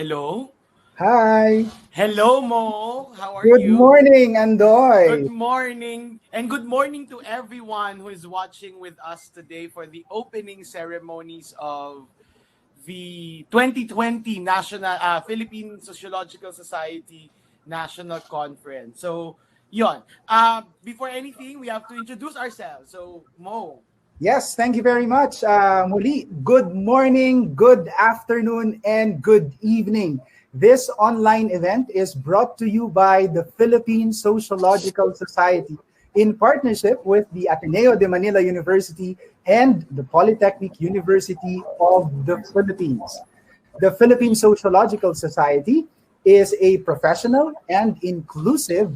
Hello? Hi. Hello, Mo. How are Good you? morning, Good Andoy. morning. And good morning to everyone who is watching with us today for the opening ceremonies of the 2020 National Philippine Sociological Society National Conference. So, yon. Before anything, we have to introduce ourselves. So, Mo. Yes, thank you very much. Muli, good morning, good afternoon, and good evening. This online event is brought to you by the Philippine Sociological Society in partnership with the Ateneo de Manila University and the Polytechnic University of the Philippines. The Philippine Sociological Society is a professional and inclusive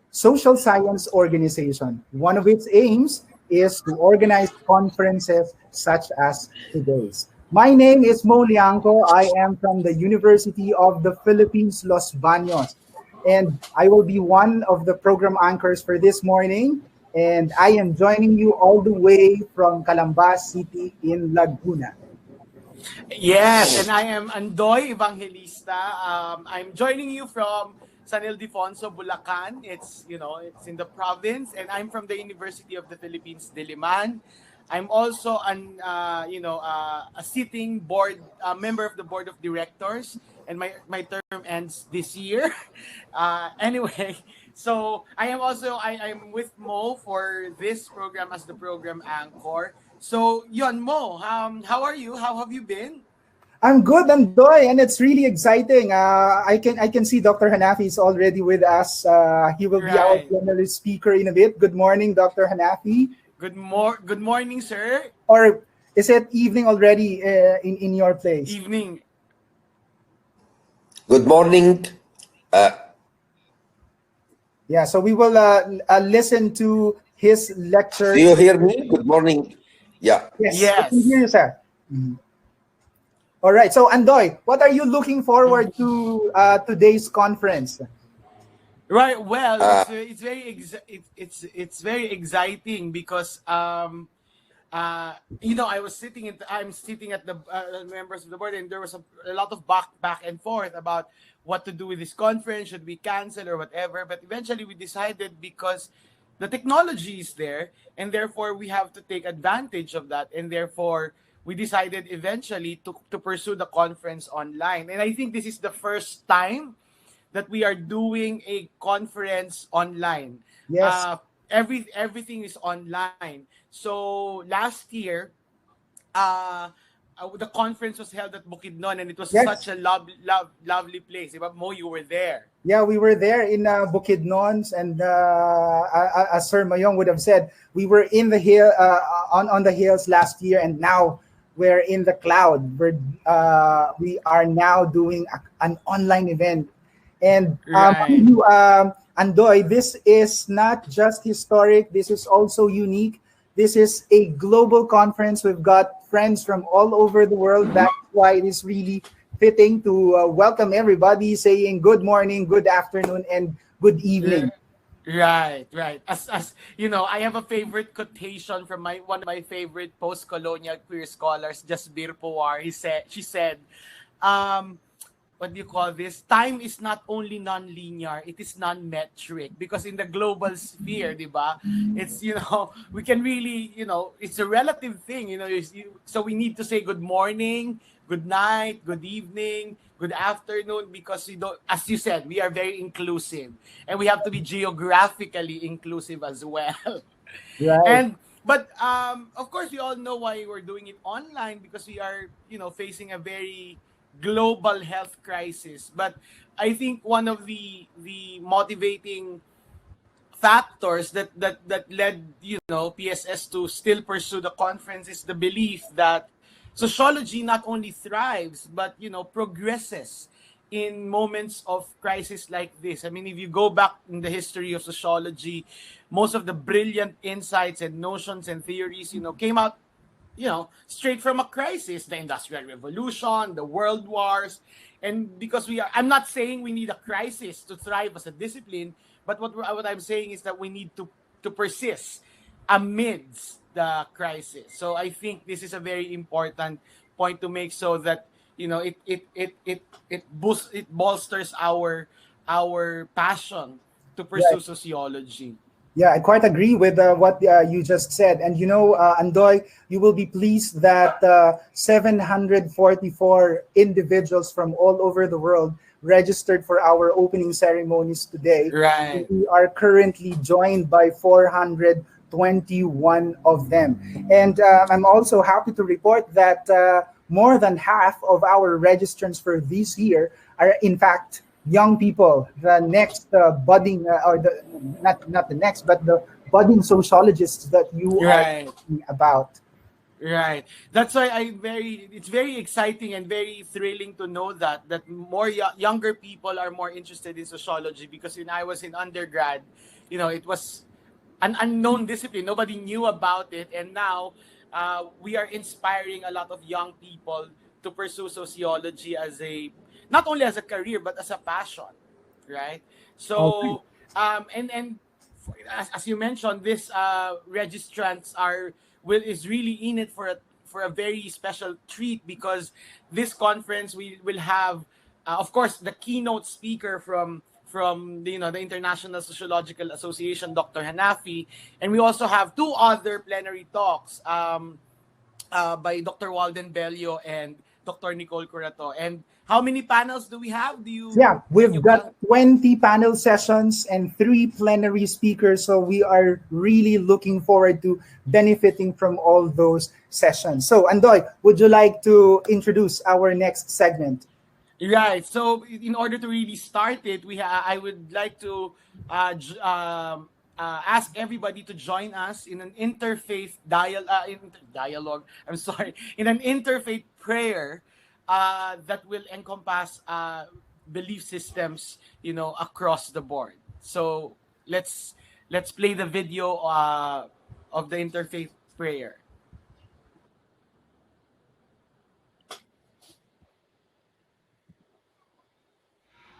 social science organization. One of its aims is to organize conferences such as today's. My name is Mo Liangco. I am from the University of the Philippines, Los Baños, and I will be one of the program anchors for this morning. And I am joining you all the way from Calambas City in Laguna. Yes, and I am Andoy Evangelista. I'm joining you from San Ildefonso, Bulacan. It's in the province, and I'm from the University of the Philippines, Diliman. I'm also a sitting board member of the board of directors, and my term ends this year. Anyway, so I'm with Mo for this program as the program anchor. So, yon Mo, how are you? How have you been? I'm good, Andoy, and it's really exciting. I can see Dr. Hanafi is already with us. He will be our Right. plenary speaker in a bit. Good morning, Dr. Hanafi. Good morning, sir. Or is it evening already in your place? Evening. Good morning. Uh, Yeah, so we will listen to his lecture. do you hear me? Good morning. Yeah. Yes, we can hear Yes. you, sir. Mhm. All right. So, Andoy, what are you looking forward to today's conference? Right. Well, Uh, it's very exciting because I'm sitting at the members of the board, and there was a lot of back and forth about what to do with this conference. Should we cancel or whatever? But eventually, we decided because the technology is there, and therefore we have to take advantage of that, and therefore we decided eventually to pursue the conference online. And I think this is the first time that we are doing a conference online. Yes. Everything is online. So last year, uh, the conference was held at Bukidnon, and it was such Yes. a lovely place. Diba? Mo, you were there. Yeah, we were there in Bukidnon, and as Sir Mayong would have said, we were in the hill on the hills last year, and now we're in the cloud. We are now doing an online event, and Right. Andoy, this is not just historic. This is also unique. This is a global conference. We've got friends from all over the world. That's why it is really fitting to welcome everybody, saying good morning, good afternoon, and good evening. R- Right. As you know, I have a favorite quotation from my one of my favorite post-colonial queer scholars, Jasbir Puar. She said, um, what do you call this? Time is not only non-linear, it is non-metric. Because in the global sphere, di ba, it's, we can really, it's a relative thing, so we need to say good morning, good night, good evening, good afternoon, because we don't, as you said, we are very inclusive. And we have to be geographically inclusive as well. Right. But of course, we all know why we're doing it online, because we are, facing a very global health crisis. But I think one of the motivating factors that led PSS to still pursue the conference is the belief that sociology not only thrives but progresses in moments of crisis like this. I mean, if you go back in the history of sociology, most of the brilliant insights and notions and theories came out straight from a crisis, the Industrial Revolution, the World Wars. And because I'm not saying we need a crisis to thrive as a discipline, but what I'm saying is that we need to persist amidst the crisis. So I think this is a very important point to make, so that, it boosts, it bolsters our passion to pursue Right. sociology. Yeah, I quite agree with what you just said. And Andoy, you will be pleased that 744 individuals from all over the world registered for our opening ceremonies today. Right. We are currently joined by 421 of them. And I'm also happy to report that more than half of our registrants for this year are, in fact, young people, the next budding, or the not the next, but the budding sociologists that you are Right. talking about. Right. That's why it's very exciting and very thrilling to know that more younger people are more interested in sociology, because when I was in undergrad, it was an unknown discipline. Nobody knew about it, and now we are inspiring a lot of young people to pursue sociology as a, not only as a career but as a passion, right? All right. So as you mentioned, this registrants is really in it for a very special treat, because this conference we will have, of course, the keynote speaker from the International Sociological Association, Dr. Hanafi, and we also have two other plenary talks by Dr. Walden Bello and Dr. Nicole Curato. And how many panels do we have? Yeah, Can we've you got count? 20 panel sessions and 3 plenary speakers. So we are really looking forward to benefiting from all those sessions. So, Andoy, would you like to introduce our next segment? Right. So, in order to really start it, I would like to ask everybody to join us in an dialogue. I'm sorry, in an interfaith prayer that will encompass belief systems, across the board. So let's play the video of the interfaith prayer.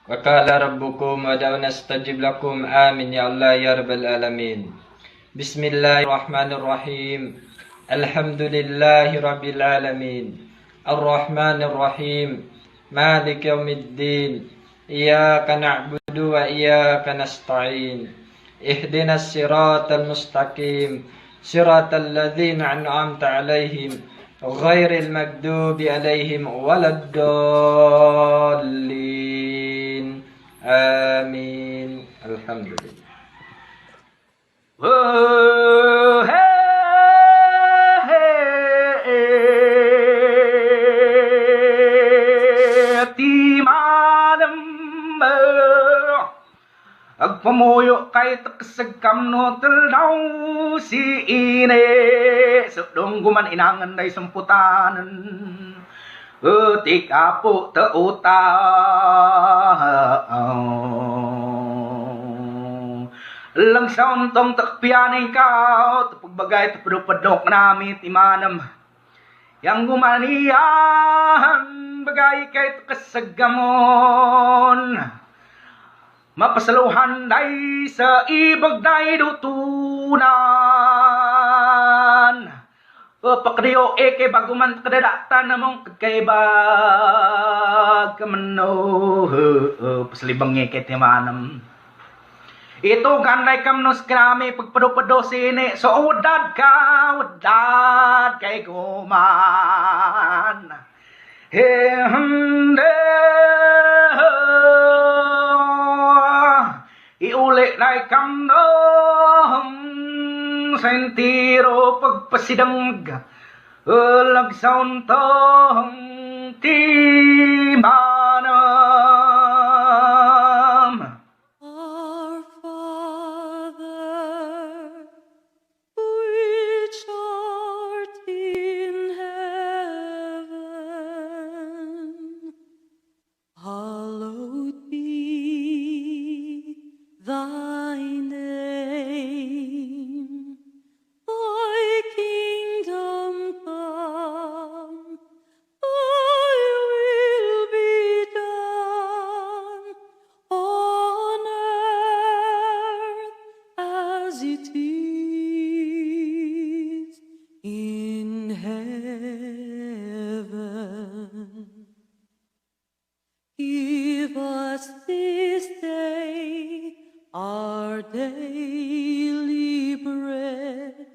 وقال ربكم ودعونا نستجب لكم آمين يا الله يا رب العالمين بسم الله الرحمن الرحيم الحمد لله رب العالمين الرحمن الرحيم مالك يوم الدين إياك نعبد وإياك نستعين اهدنا الصراط المستقيم صراط الذين أنعمت عليهم غير المكذوب عليهم ولا الضالين آمين الحمد لله Oh, hey, hey, di malam agpamoyo kay taksagkam no teldaw si ine sedong guman inangan day semputanan tika po teuta lang saon tong takpian ikaw tapagbagay tapadok nami timanam yang gumanian bagay kay kasagamon mapasaluhan day sa ibag day dutunan pakdiyo eke baguman kadadatan namong kagkaibag kamano pasalibang eke timanam ito ganday kamnos krami pagpadopado sini so wadad kay kuman hende iuli na kamnom sentiro pagpasidang lagsaon tong timanam Our Father, which art in heaven, hallowed be thy name. Thy kingdom come, thy will us this day our daily bread,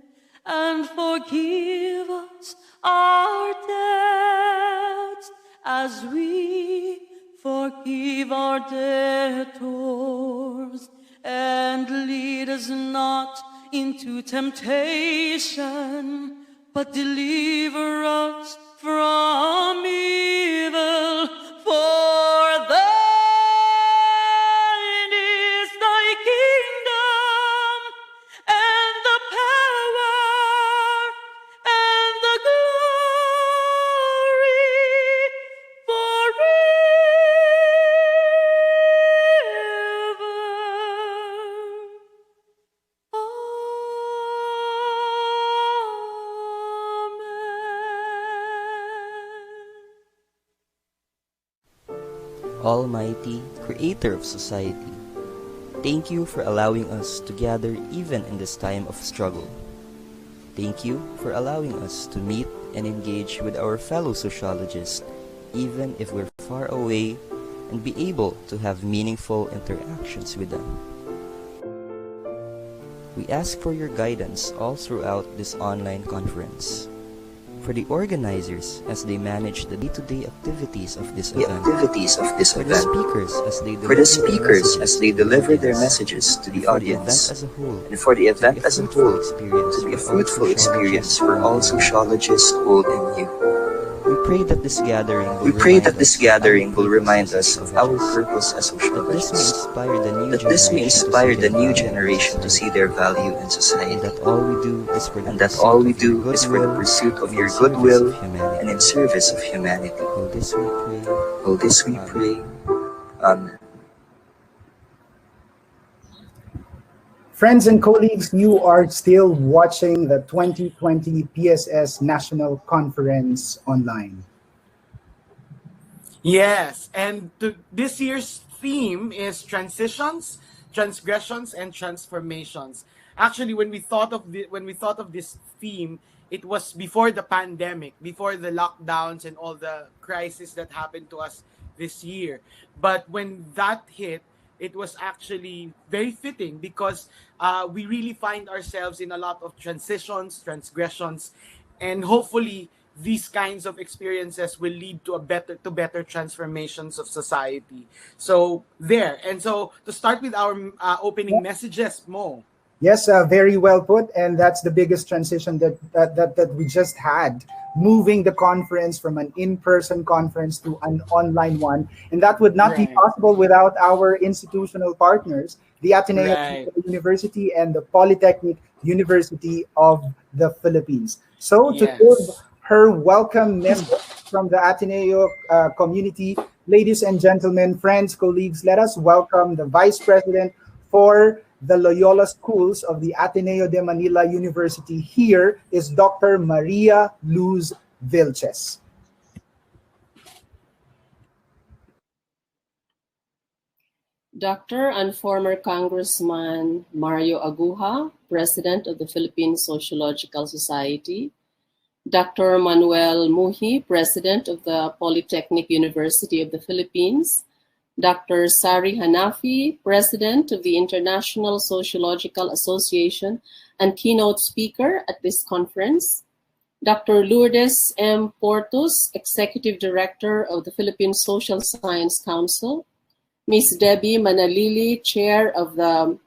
and forgive us our debts as we forgive our debtors, and lead us not into temptation, but deliver us from evil. For thine is thy kingdom, and the power, and the glory forever. Almighty Creator of society, thank you for allowing us to gather even in this time of struggle. Thank you for allowing us to meet and engage with our fellow sociologists, even if we're far away, and be able to have meaningful interactions with them. We ask for your guidance all throughout this online conference. For the organizers as they manage the day-to-day activities of this event. For the speakers as they deliver their messages to the audience. And for the event as a whole to be a fruitful experience for all sociologists, old and new. We pray that this gathering will remind us of our purpose as sociologists, that this may inspire the new generation to see their value in society, and that all we do is for the pursuit of your goodwill and in service of humanity. All this we pray. Amen. Friends and colleagues, you are still watching the 2020 PSS National Conference online. Yes, and this year's theme is transitions, transgressions, and transformations. Actually, when we thought of this theme, it was before the pandemic, before the lockdowns and all the crises that happened to us this year. But when that hit, it was actually very fitting because we really find ourselves in a lot of transitions, transgressions, and hopefully these kinds of experiences will lead to better transformations of society. So there. And so to start with our opening messages, Mo. Yes, very well put. And that's the biggest transition that we just had, moving the conference from an in-person conference to an online one. And that would not be possible without our institutional partners, the Ateneo University and the Polytechnic University of the Philippines. So to give her welcome message from the Ateneo community, ladies and gentlemen, friends, colleagues, let us welcome the Vice President for the Loyola Schools of the Ateneo de Manila University. Here is Dr. Maria Luz Vilches. Dr. and former Congressman Mario Aguja, President of the Philippine Sociological Society. Dr. Manuel Muhi, President of the Polytechnic University of the Philippines. Dr. Sari Hanafi, President of the International Sociological Association and keynote speaker at this conference. Dr. Lourdes M. Portus, Executive Director of the Philippine Social Science Council. Ms. Debbie Manalili, Chair of the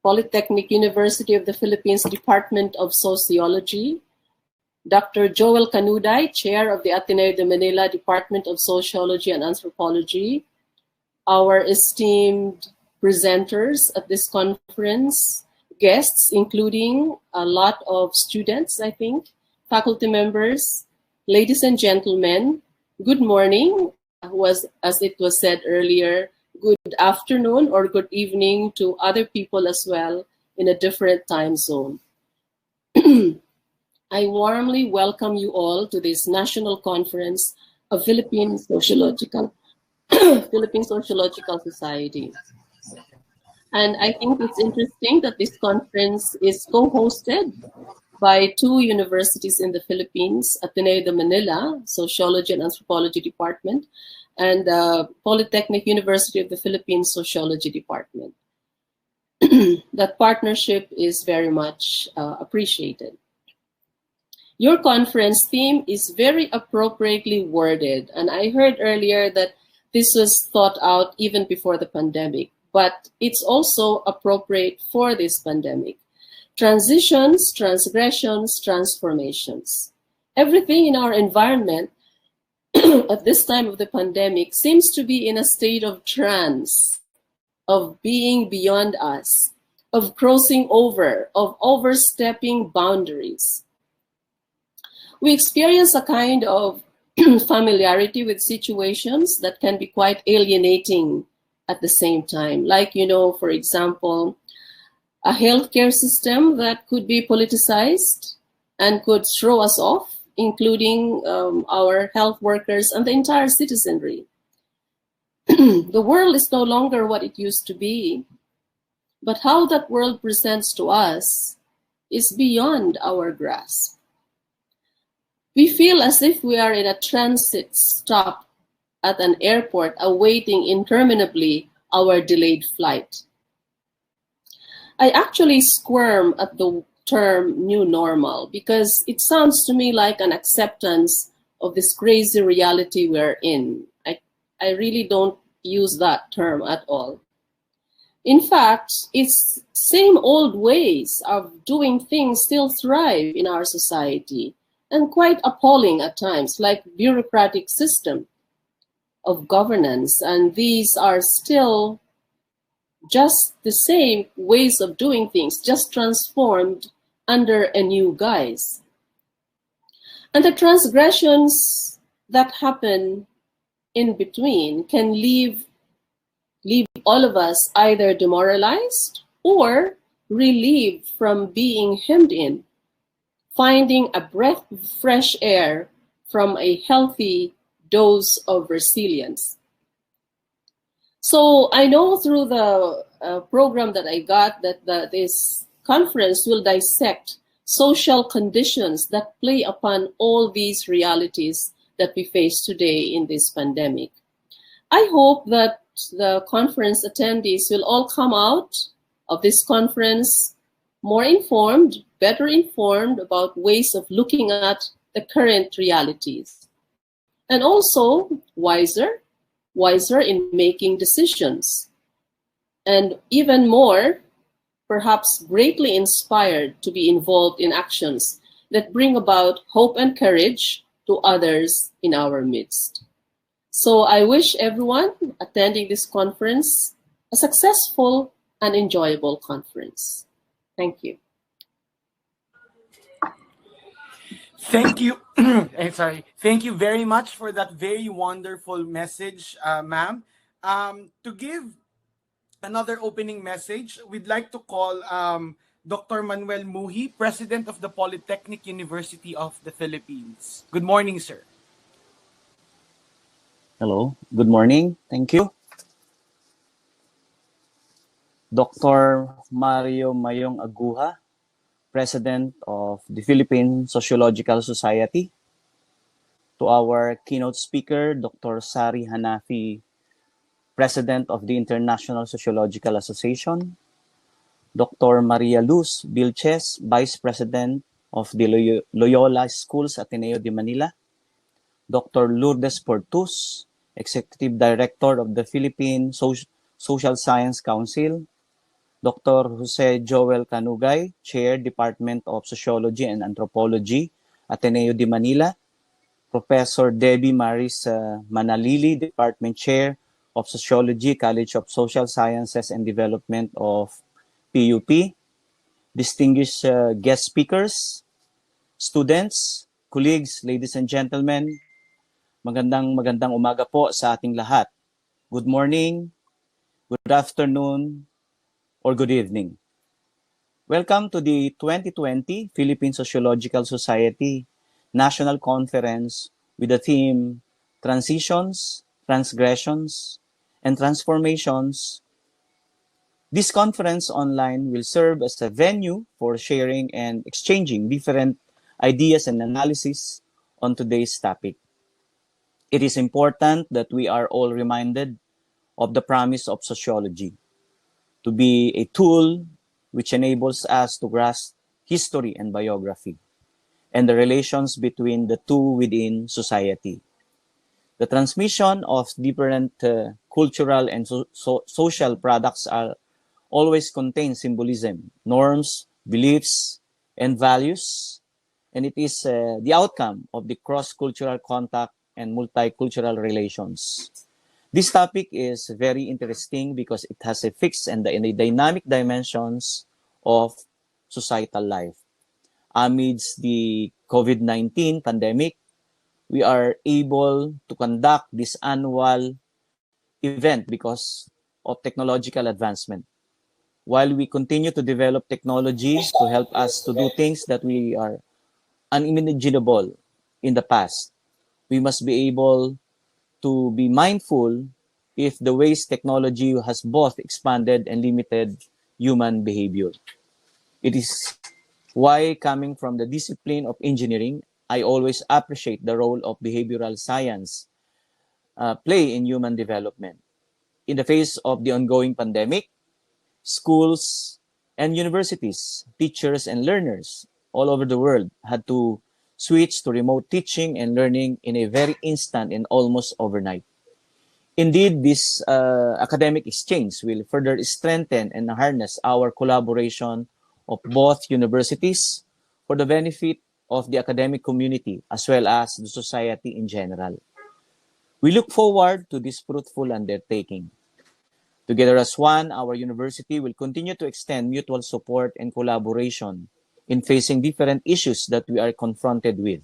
Polytechnic University of the Philippines Department of Sociology. Dr. Joel Canuday, Chair of the Ateneo de Manila Department of Sociology and Anthropology. Our esteemed presenters at this conference, guests, including a lot of students, I think, faculty members, ladies and gentlemen, good morning, as it was said earlier, good afternoon or good evening to other people as well in a different time zone. I warmly welcome you all to this National Conference of Philippine Sociological Society. And I think it's interesting that this conference is co-hosted by two universities in the Philippines, Ateneo de Manila, Sociology and Anthropology Department, and Polytechnic University of the Philippines Sociology Department. That partnership is very much appreciated. Your conference theme is very appropriately worded, and I heard earlier that this was thought out even before the pandemic, but it's also appropriate for this pandemic. Transitions, transgressions, transformations. Everything in our environment at this time of the pandemic seems to be in a state of trance, of being beyond us, of crossing over, of overstepping boundaries. We experience a kind of familiarity with situations that can be quite alienating at the same time. Like, for example, a healthcare system that could be politicized and could throw us off, including our health workers and the entire citizenry. The world is no longer what it used to be, but how that world presents to us is beyond our grasp. We feel as if we are in a transit stop at an airport awaiting interminably our delayed flight. I actually squirm at the term new normal because it sounds to me like an acceptance of this crazy reality we're in. I really don't use that term at all. In fact, its same old ways of doing things still thrive in our society, and quite appalling at times, like bureaucratic system of governance. And these are still just the same ways of doing things, just transformed under a new guise. And the transgressions that happen in between can leave all of us either demoralized or relieved from being hemmed in, finding a breath of fresh air from a healthy dose of resilience. So I know through the program that I got that this conference will dissect social conditions that play upon all these realities that we face today in this pandemic. I hope that the conference attendees will all come out of this conference more informed, better informed about ways of looking at the current realities. And also wiser in making decisions. And even more, perhaps greatly inspired to be involved in actions that bring about hope and courage to others in our midst. So I wish everyone attending this conference a successful and enjoyable conference. Thank you. Thank you. Thank you very much for that very wonderful message, ma'am. To give another opening message, we'd like to call Dr. Manuel Muhi, President of the Polytechnic University of the Philippines. Good morning, sir. Hello, good morning. Thank you. Dr. Mario Mayong Aguha, President of the Philippine Sociological Society. To our keynote speaker, Dr. Sari Hanafi, President of the International Sociological Association. Dr. Maria Luz Vilches, Vice President of the Loyola Schools Ateneo de Manila. Dr. Lourdes Portus, Executive Director of the Philippine Social Science Council. Dr. Jose Joel Canugay, Chair, Department of Sociology and Anthropology, Ateneo de Manila. Professor Debbie Maris Manalili, Department Chair of Sociology, College of Social Sciences and Development of PUP. Distinguished guest speakers, students, colleagues, ladies and gentlemen, magandang umaga po sa ating lahat. Good morning, good afternoon, or good evening. Welcome to the 2020 Philippine Sociological Society National Conference with the theme Transitions, Transgressions, and Transformations. This conference online will serve as a venue for sharing and exchanging different ideas and analysis on today's topic. It is important that we are all reminded of the promise of sociology to be a tool which enables us to grasp history and biography and the relations between the two within society. The transmission of different cultural and social products are always contain symbolism, norms, beliefs, and values, and it is the outcome of the cross-cultural contact and multicultural relations. This topic is very interesting because it has a fixed and the dynamic dimensions of societal life. Amidst the COVID-19 pandemic, we are able to conduct this annual event because of technological advancement. While we continue to develop technologies to help us to do things that we are unimaginable in the past, we must be able to be mindful if the ways technology has both expanded and limited human behavior. It is why, coming from the discipline of engineering, I always appreciate the role of behavioral science play in human development. In the face of the ongoing pandemic, schools and universities, teachers and learners all over the world had to switch to remote teaching and learning in a very instant and almost overnight. Indeed, this academic exchange will further strengthen and harness our collaboration of both universities for the benefit of the academic community as well as the society in general. We look forward to this fruitful undertaking. Together as one, our university will continue to extend mutual support and collaboration in facing different issues that we are confronted with.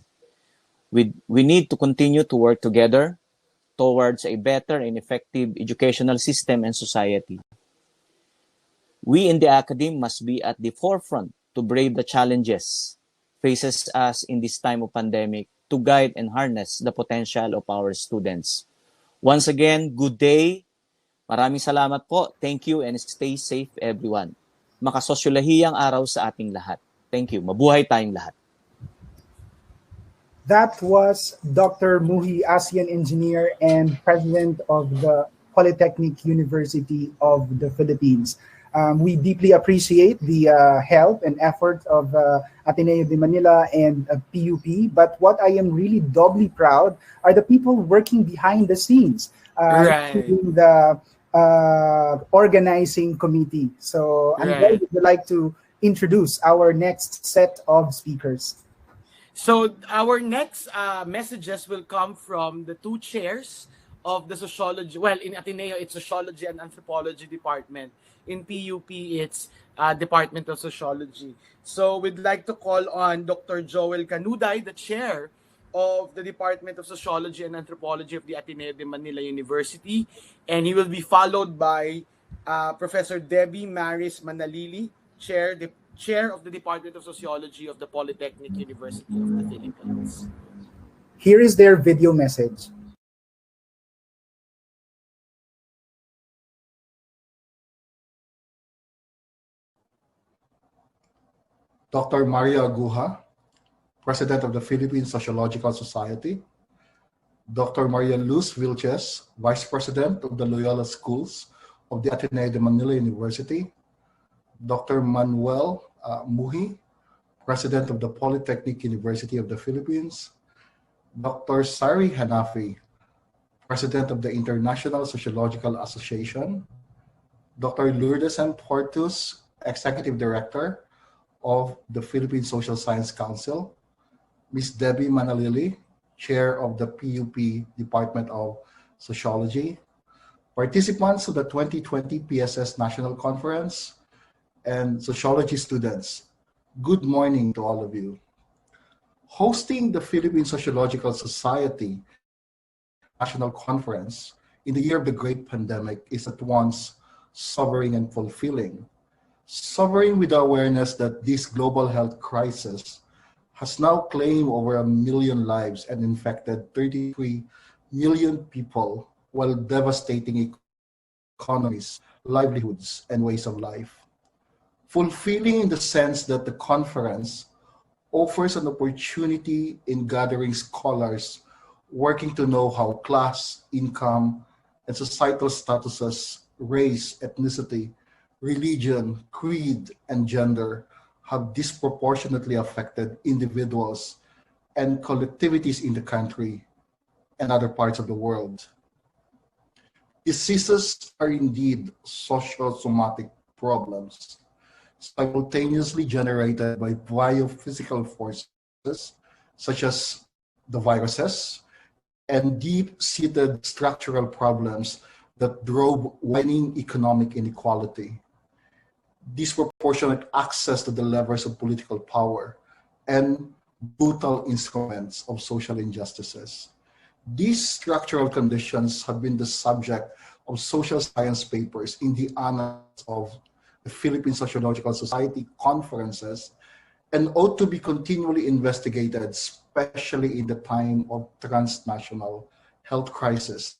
We need to continue to work together towards a better and effective educational system and society. We in the academy must be at the forefront to brave the challenges faces us in this time of pandemic to guide and harness the potential of our students. Once again, good day. Maraming salamat po. Thank you and stay safe everyone. Makasosyolahiyang araw sa ating lahat. Thank you. Mabuhay tayong lahat. That was Dr. Muhi, ASEAN engineer and president of the Polytechnic University of the Philippines. We deeply appreciate the help and effort of Ateneo de Manila and PUP. But what I am really doubly proud are the people working behind the scenes, including the organizing committee. So I'm glad would like to introduce our next set of speakers. So our next messages will come from the two chairs of the sociology. Well, in Ateneo, it's sociology and anthropology department. In PUP, it's Department of Sociology. So we'd like to call on Dr. Joel Canuday, the chair of the Department of Sociology and Anthropology of the Ateneo de Manila University. And he will be followed by Professor Debbie Maris Manalili, chair of the Department of Sociology of the Polytechnic University of the Philippines. Here is their video message. Dr. Maria Aguja, President of the Philippine Sociological Society. Dr. Maria Luz Vilches, Vice President of the Loyola Schools of the Ateneo de Manila University. Dr. Manuel Muhi, President of the Polytechnic University of the Philippines. Dr. Sari Hanafi, President of the International Sociological Association. Dr. Lourdes M. Portus, Executive Director of the Philippine Social Science Council. Ms. Debbie Manalili, Chair of the PUP Department of Sociology. Participants of the 2020 PSS National Conference, and sociology students, good morning to all of you. Hosting the Philippine Sociological Society National Conference in the year of the Great Pandemic is at once sobering and fulfilling. Sobering with the awareness that this global health crisis has now claimed over 1 million lives and infected 33 million people while devastating economies, livelihoods, and ways of life. Fulfilling in the sense that the conference offers an opportunity in gathering scholars working to know how class, income, and societal statuses, race, ethnicity, religion, creed, and gender have disproportionately affected individuals and collectivities in the country and other parts of the world. Diseases are indeed socio-somatic problems, simultaneously generated by biophysical forces such as the viruses and deep-seated structural problems that drove widening economic inequality, disproportionate access to the levers of political power, and brutal instruments of social injustices. These structural conditions have been the subject of social science papers in the annals of the Philippine Sociological Society conferences and ought to be continually investigated, especially in the time of transnational health crisis.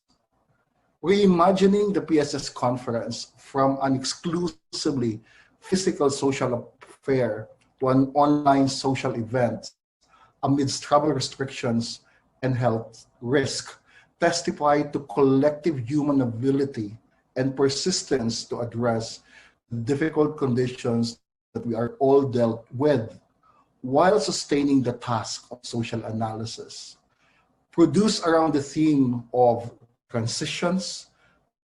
Reimagining the PSS conference from an exclusively physical social affair to an online social event amidst travel restrictions and health risk testify to collective human ability and persistence to address the difficult conditions that we are all dealt with while sustaining the task of social analysis. Produced around the theme of transitions,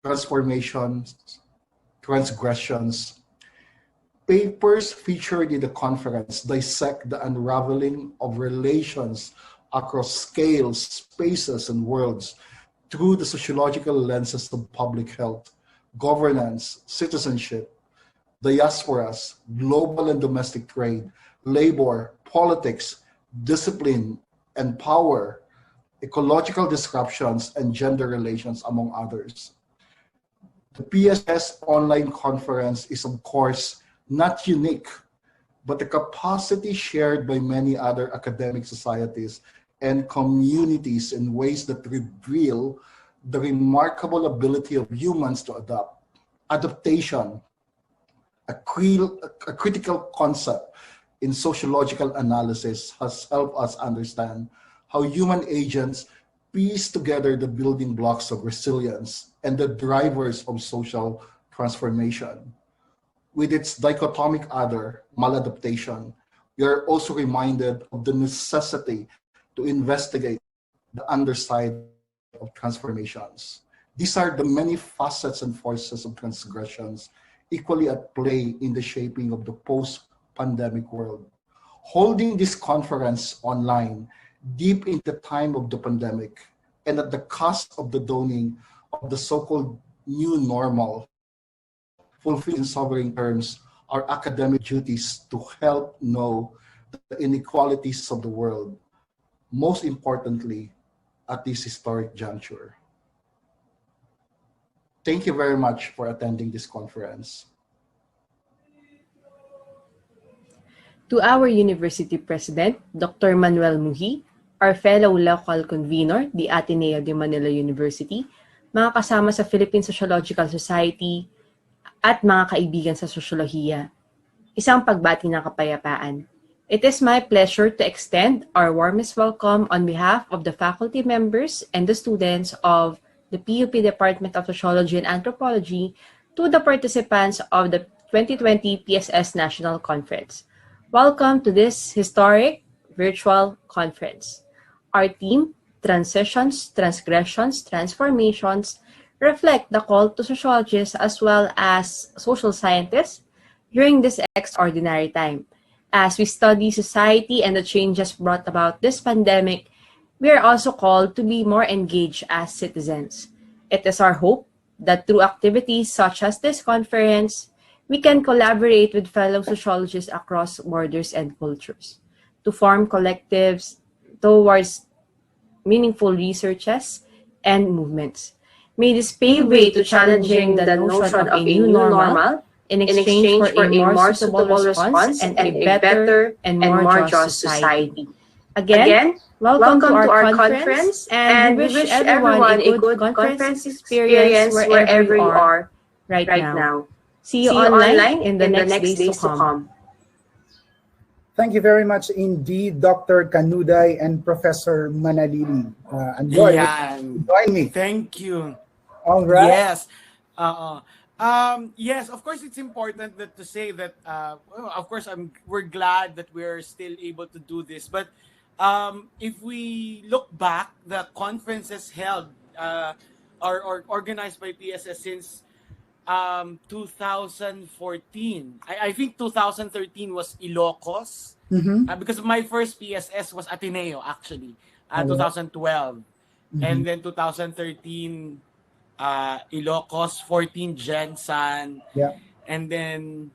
transformations, transgressions, papers featured in the conference dissect the unraveling of relations across scales, spaces, and worlds through the sociological lenses of public health, governance, citizenship, diasporas, global and domestic trade, labor, politics, discipline, and power, ecological disruptions, and gender relations, among others. The PSS online conference is, of course, not unique, but a capacity shared by many other academic societies and communities in ways that reveal the remarkable ability of humans to adapt. Adaptation, a critical concept in sociological analysis, has helped us understand how human agents piece together the building blocks of resilience and the drivers of social transformation. With its dichotomic other, maladaptation, we are also reminded of the necessity to investigate the underside of transformations. These are the many facets and forces of transgressions equally at play in the shaping of the post-pandemic world. Holding this conference online deep in the time of the pandemic and at the cusp of the dawning of the so-called new normal, fulfill in sovereign terms our academic duties to help know the inequalities of the world, most importantly, at this historic juncture. Thank you very much for attending this conference. To our University President, Dr. Manuel Muhi, our fellow local convener, the Ateneo de Manila University, mga kasama sa Philippine Sociological Society, at mga kaibigan sa Sosyolohiya, isang pagbati ng kapayapaan. It is my pleasure to extend our warmest welcome on behalf of the faculty members and the students of the PUP Department of Sociology and Anthropology to the participants of the 2020 PSS National Conference. Welcome to this historic virtual conference. Our theme, Transitions, Transgressions, Transformations, reflect the call to sociologists as well as social scientists during this extraordinary time. As we study society and the changes brought about this pandemic, we are also called to be more engaged as citizens. It is our hope that through activities such as this conference, we can collaborate with fellow sociologists across borders and cultures to form collectives towards meaningful researches and movements. May this pave way to challenging the notion of a new normal in exchange for a more suitable response and a better and more just society. Again, welcome to our conference, and we wish everyone a good conference experience wherever you are right now. See you online in the next days to come. Thank you very much indeed, Dr. Kanuday and Professor Manalili. Andoy, Yan. join me. Thank you. All right. Yes. Yes, of course, it's important to say that, of course, we're glad that we're still able to do this. But if we look back, the conferences held or organized by PSS since 2014. I think 2013 was Ilocos, because my first PSS was Ateneo, actually, 2012. And then 2013, Ilocos, 14 Jensan, and then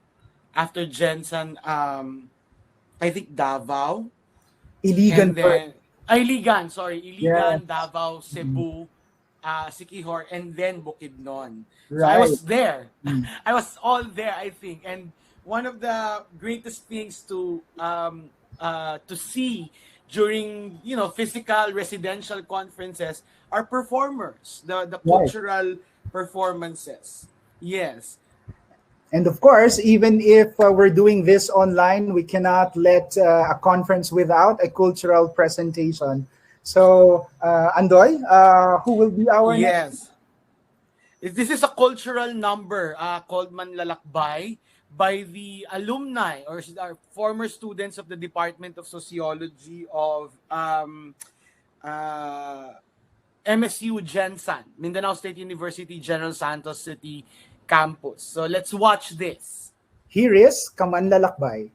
after Jensan, I think Davao, Iligan, Iligan, Davao, Cebu, Siquijor, and then Bukidnon. Right. So I was there. I was all there, I think. And one of the greatest things to see during physical residential conferences are performers, the cultural performances. Yes. And of course, even if we're doing this online, we cannot let a conference without a cultural presentation. So, Andoy, who will be our Yes. This is a cultural number called Manlalakbay by the alumni or former students of the Department of Sociology of MSU Jensan, Mindanao State University, General Santos City campus. So let's watch this. Here is Kamanlalakbay.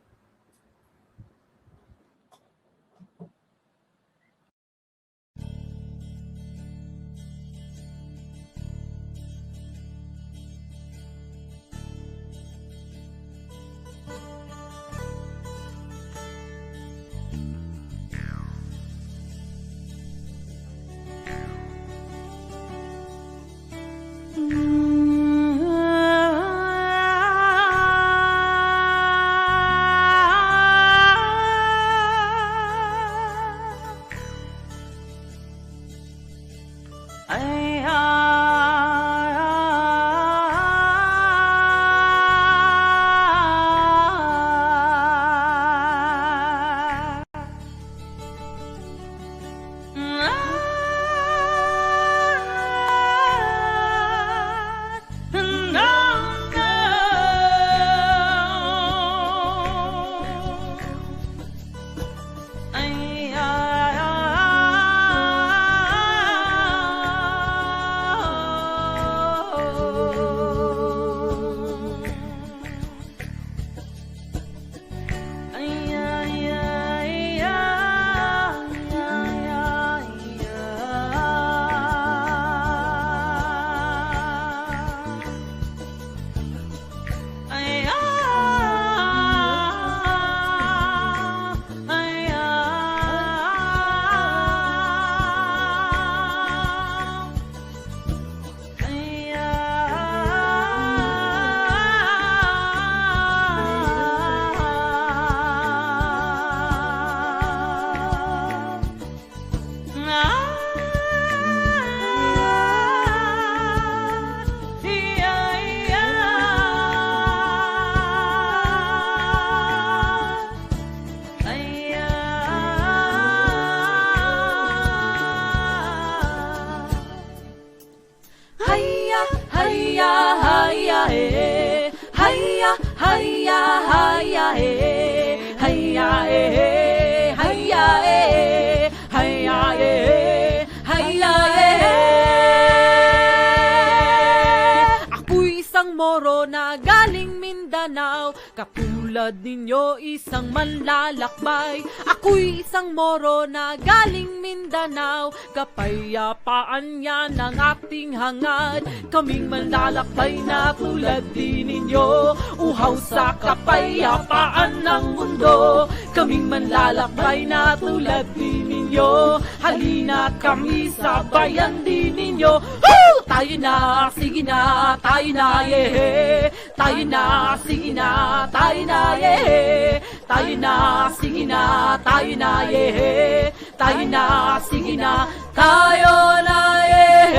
Ako'y isang Moro na galing Mindanao, katulad ninyo isang manlalakbay. Ako'y isang Moro na galing Mindanao, kapayapaan yan ang ating hangad. Kaming manlalakbay na tulad din ninyo, uhaw sa kapayapaan ng mundo. Kaming manlalakbay na tulad din ninyo, halina't kami sa bayan din ninyo. Woo! Tayo na, sige na, tayo na, yeah. Tayo na, sige na, tayo na, yeah. Tayo na, sige na, tayo na, yeah. Tayo na, sige na, tayo na, yeah.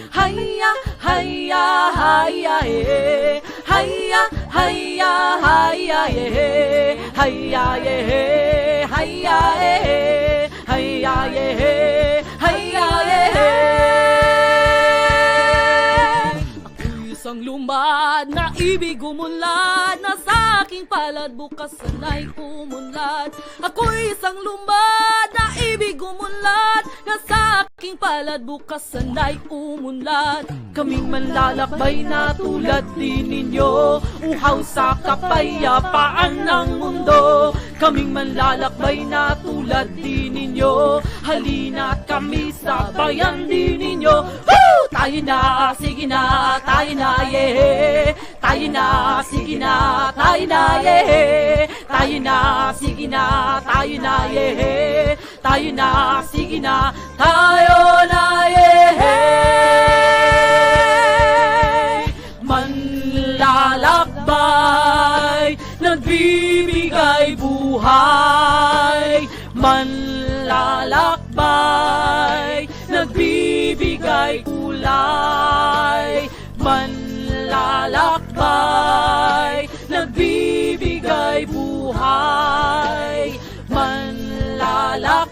Hayya, hayya, hayya, yeah. Hayya, hayya, hayya. hayya ye, hayya ye, hayya ye, hayya ye, hayya ye. Ako'y isang lumad na ibig umunlad, na sa aking palad bukas sana'y umunlad. Ako'y isang lumad na ibig umunlad, na sa aking palad bukas sana'y umunlad. Kaming manlalakbay na tulad din ninyo, uhaw sa kapayapaan ng mundo. Kaming manlalakbay na tulad din ninyo, halina't kami sa bayan din ninyo. Woo! Tayo na, sige na, tayo na, yeah. Tayo na, sige na, tayo na, yeah. Tayo na, sige na, tayo na, yeah. Tayo na, sige na, tayo na, yeah. Manlalakbay, nagbibigay buhay. Manlalakbay, nagbibigay kulay. Manlalakbay, nagbibigay buhay. Manlalakbay,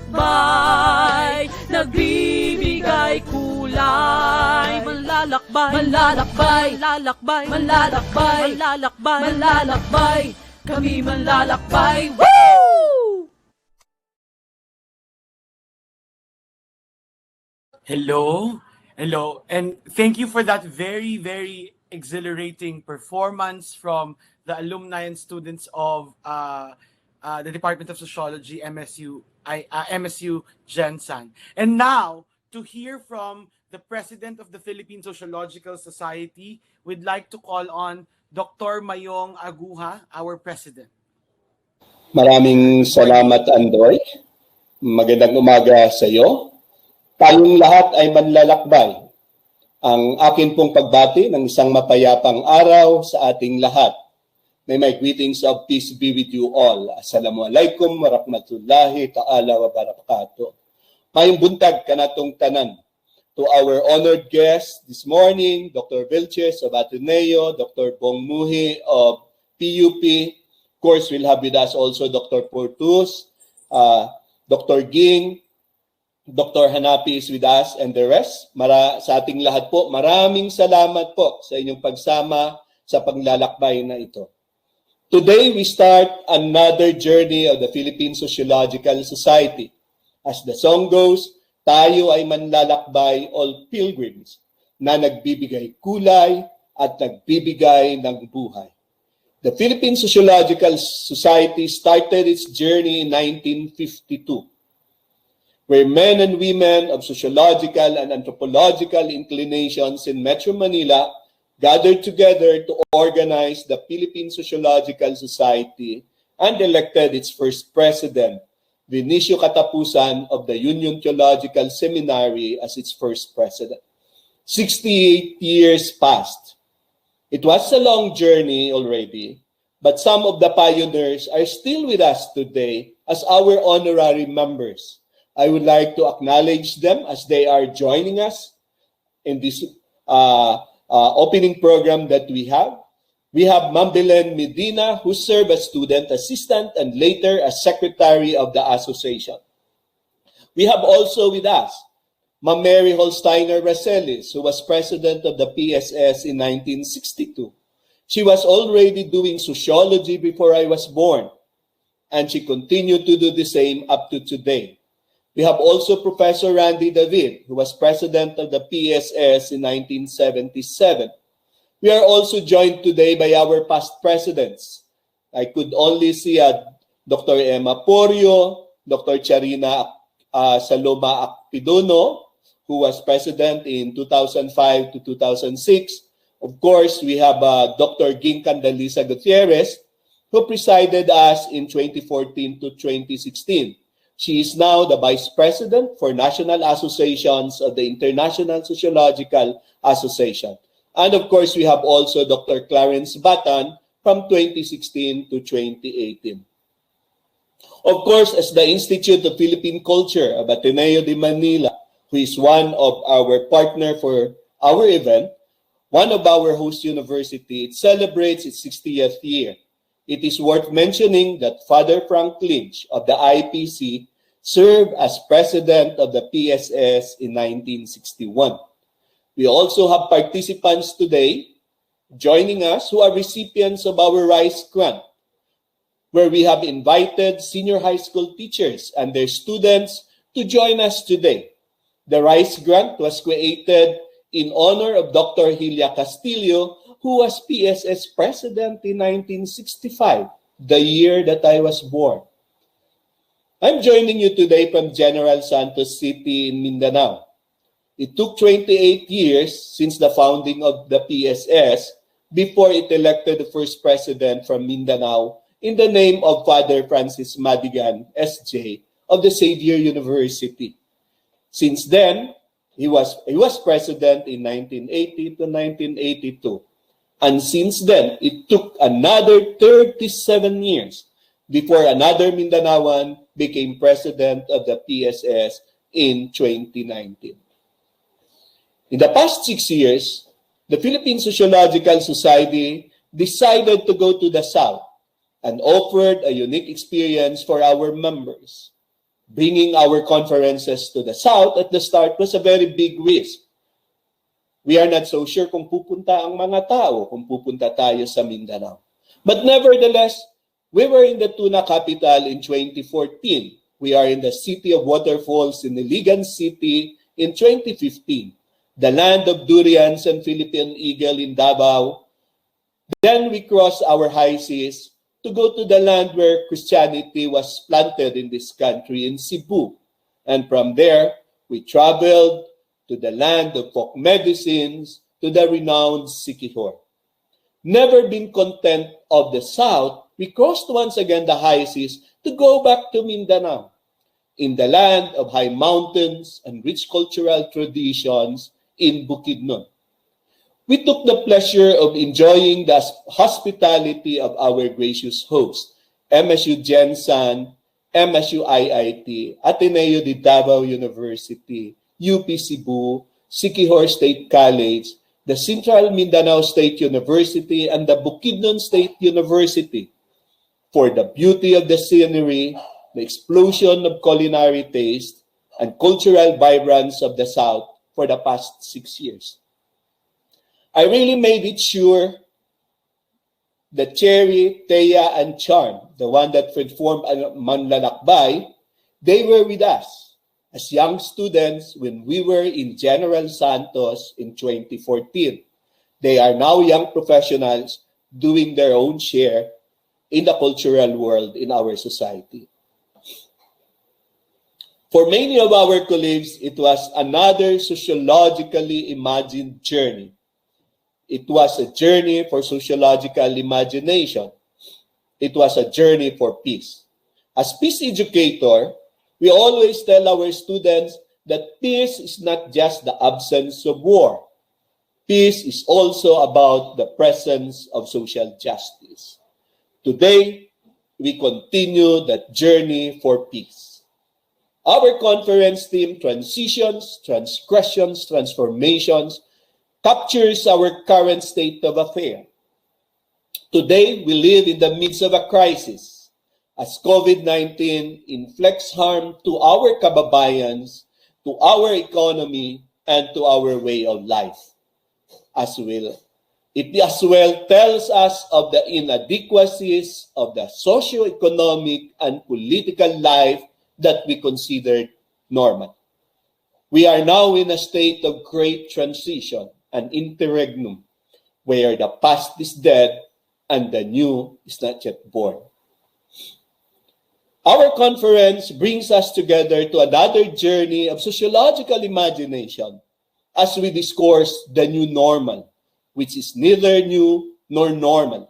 nagbibigay kulay. Manlalakbay, manlalakbay, lalakbay, manlalakbay, manlalakbay, manlalakbay. Kami manlalakbay. Woo! Hello, hello, and thank you for that very, very exhilarating performance from the alumni and students of the Department of Sociology, MSU Gensan. And now, to hear from the President of the Philippine Sociological Society, we'd like to call on Dr. Mayong Aguha, our President. Maraming salamat, Andoy. Magandang umaga sa iyo. Tayong lahat ay manlalakbay. Ang akin pong pagbati ng isang mapayapang araw sa ating lahat. May my greetings of peace be with you all. Assalamualaikum warahmatullahi ta'ala wa barakatuh. Mayong buntag kanatong tanan. To our honored guests this morning, Dr. Vilches of Ateneo, Dr. Bong Muhi of PUP. Of course, we'll have with us also Dr. Portus, Dr. Ging, Dr. Hanafi is with us, and the rest. Sa ating lahat po, maraming salamat po sa inyong pagsama sa paglalakbay na ito. Today, we start another journey of the Philippine Sociological Society. As the song goes, tayo ay manlalakbay, all pilgrims, na nagbibigay kulay at nagbibigay ng buhay. The Philippine Sociological Society started its journey in 1952. Where men and women of sociological and anthropological inclinations in Metro Manila gathered together to organize the Philippine Sociological Society and elected its first president, Vinicio Katapusan of the Union Theological Seminary, as its first president. 68 years passed. It was a long journey already, but some of the pioneers are still with us today as our honorary members. I would like to acknowledge them as they are joining us in this opening program that we have. We have Ma'am Belen Medina, who served as student assistant and later as secretary of the association. We have also with us Ma'am Mary Holsteiner Racelis, who was president of the PSS in 1962. She was already doing sociology before I was born, and she continued to do the same up to today. We have also Professor Randy David, who was president of the PSS in 1977. We are also joined today by our past presidents. I could only see Dr. Emma Porio, Dr. Charina Saloma Akpidono, who was president in 2005 to 2006. Of course, we have Dr. Ging Candalisa Gutierrez, who presided us in 2014 to 2016. She is now the Vice President for National Associations of the International Sociological Association. And of course, we have also Dr. Clarence Batan from 2016 to 2018. Of course, as the Institute of Philippine Culture of Ateneo de Manila, who is one of our partner for our event, one of our host university, it celebrates its 60th year. It is worth mentioning that Father Frank Lynch of the IPC served as president of the PSS in 1961. We also have participants today joining us who are recipients of our RISE grant, where we have invited senior high school teachers and their students to join us today. The RISE grant was created in honor of Dr. Hilia Castillo, who was PSS president in 1965, the year that I was born. I'm joining you today from General Santos City in Mindanao. It took 28 years since the founding of the PSS before it elected the first president from Mindanao in the name of Father Francis Madigan, SJ, of the Xavier University. Since then, he was president in 1980 to 1982. And since then, it took another 37 years before another Mindanaoan became president of the PSS in 2019. In the past 6 years, the Philippine Sociological Society decided to go to the South and offered a unique experience for our members. Bringing our conferences to the South at the start was a very big risk. We are not so sure kung pupunta ang mga tao, kung pupunta tayo sa Mindanao. But nevertheless, we were in the tuna capital in 2014. We are in the city of waterfalls in Iligan City in 2015. The land of durians and Philippine eagle in Davao. Then we crossed our high seas to go to the land where Christianity was planted in this country, in Cebu. And from there, we traveled to the land of folk medicines, to the renowned Siquijor. Never been content of the South, we crossed once again the high seas to go back to Mindanao, in the land of high mountains and rich cultural traditions in Bukidnon. We took the pleasure of enjoying the hospitality of our gracious host, MSU Gensan, MSU IIT, Ateneo de Davao University, UP Cebu, Siquijor State College, the Central Mindanao State University, and the Bukidnon State University for the beauty of the scenery, the explosion of culinary taste, and cultural vibrance of the South for the past 6 years. I really made it sure that Cherry, Thea, and Charm, the one that formed Manlalakbay, they were with us as young students when we were in General Santos in 2014. They are now young professionals doing their own share in the cultural world in our society. For many of our colleagues, it was another sociologically imagined journey. It was a journey for sociological imagination. It was a journey for peace. As peace educator, we always tell our students that peace is not just the absence of war. Peace is also about the presence of social justice. Today, we continue that journey for peace. Our conference theme, Transitions, Transgressions, Transformations, captures our current state of affairs. Today, we live in the midst of a crisis as COVID-19 inflicts harm to our kababayans, to our economy, and to our way of life. It as well tells us of the inadequacies of the socio-economic and political life that we considered normal. We are now in a state of great transition, an interregnum, where the past is dead and the new is not yet born. Our conference brings us together to another journey of sociological imagination as we discourse the new normal, which is neither new nor normal.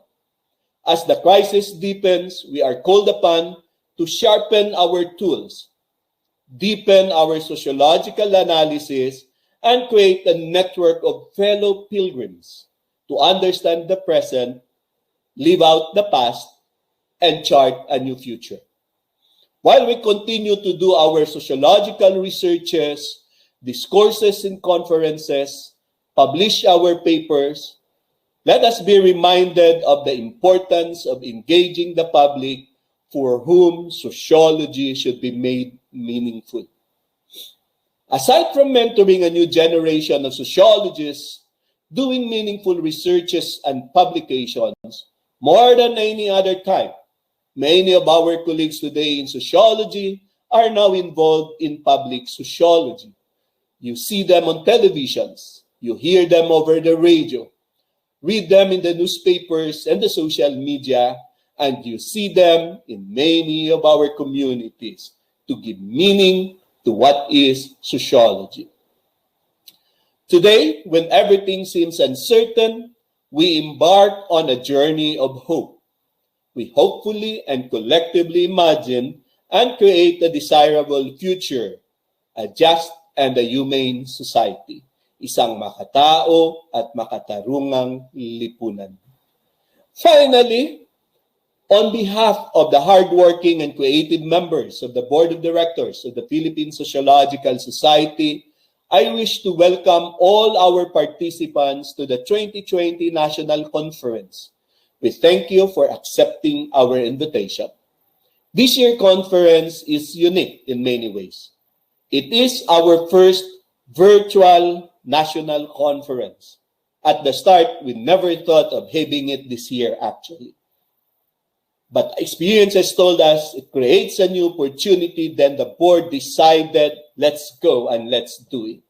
As the crisis deepens, we are called upon to sharpen our tools, deepen our sociological analysis, and create a network of fellow pilgrims to understand the present, live out the past, and chart a new future. While we continue to do our sociological researches, discourses in conferences, publish our papers, Let us be reminded of the importance of engaging the public for whom sociology should be made meaningful. Aside from mentoring a new generation of sociologists, doing meaningful researches and publications, more than any other time, many of our colleagues today in sociology are now involved in public sociology. You see them on televisions, you hear them over the radio, read them in the newspapers and the social media, and you see them in many of our communities to give meaning to what is sociology. Today, when everything seems uncertain, we embark on a journey of hope. We hopefully and collectively imagine and create a desirable future, a just and a humane society, isang makatao at makatarungang lipunan. Finally, on behalf of the hardworking and creative members of the Board of Directors of the Philippine Sociological Society, I wish to welcome all our participants to the 2020 National Conference. We thank you for accepting our invitation. This year's conference is unique in many ways. It is our first virtual national conference. At the start, we never thought of having it this year, actually. But experience has told us it creates a new opportunity. Then the board decided, let's go and let's do it.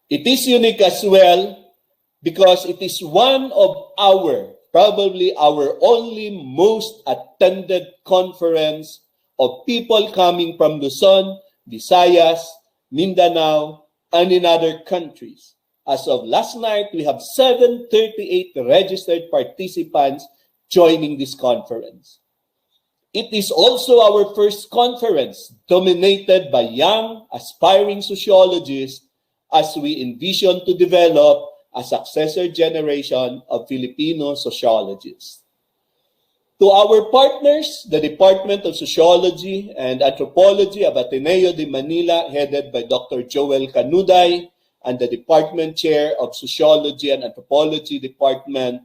It is unique as well because it is one of probably our only most attended conference of people coming from Luzon, Visayas, Mindanao, and in other countries. As of last night, we have 738 registered participants joining this conference. It is also our first conference dominated by young, aspiring sociologists as we envision to develop a successor generation of Filipino sociologists. To our partners, the Department of Sociology and Anthropology of Ateneo de Manila, headed by Dr. Joel Canuday, and the Department Chair of Sociology and Anthropology Department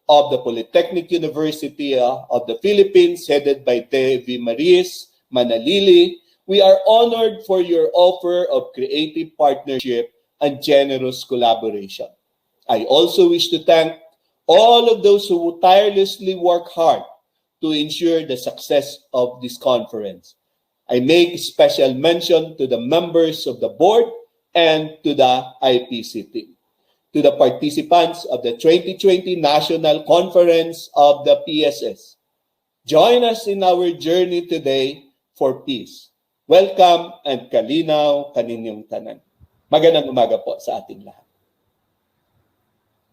of the Polytechnic University of the Philippines, headed by Devi Maris Manalili, we are honored for your offer of creative partnership and generous collaboration. I also wish to thank all of those who tirelessly work hard to ensure the success of this conference. I make special mention to the members of the board and to the IPC team. To the participants of the 2020 National Conference of the PSS. Join us in our journey today for peace. Welcome and kalinaw kaninyong tanan. Magandang umaga po sa ating lahat.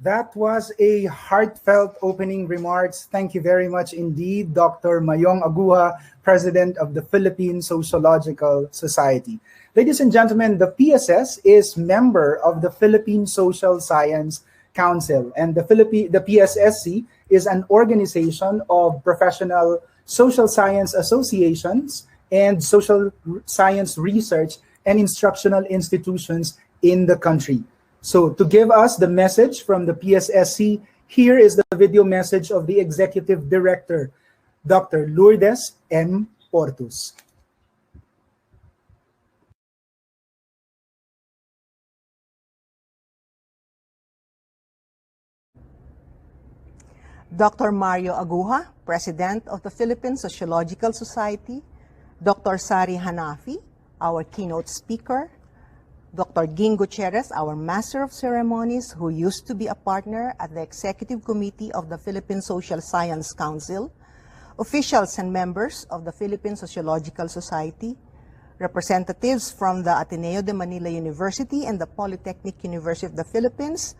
That was a heartfelt opening remarks. Thank you very much indeed, Dr. Mayong Aguha, President of the Philippine Sociological Society. Ladies and gentlemen, the PSS is member of the Philippine Social Science Council, and the PSSC is an organization of professional social science associations and social science research and instructional institutions in the country. So to give us the message from the PSSC, here is the video message of the Executive Director, Dr. Lourdes M. Portus. Dr. Mario Aguha, President of the Philippine Sociological Society, Dr. Sari Hanafi, our keynote speaker, Dr. Ging Gutierrez, our Master of Ceremonies, who used to be a partner at the Executive Committee of the Philippine Social Science Council, officials and members of the Philippine Sociological Society, representatives from the Ateneo de Manila University and the Polytechnic University of the Philippines,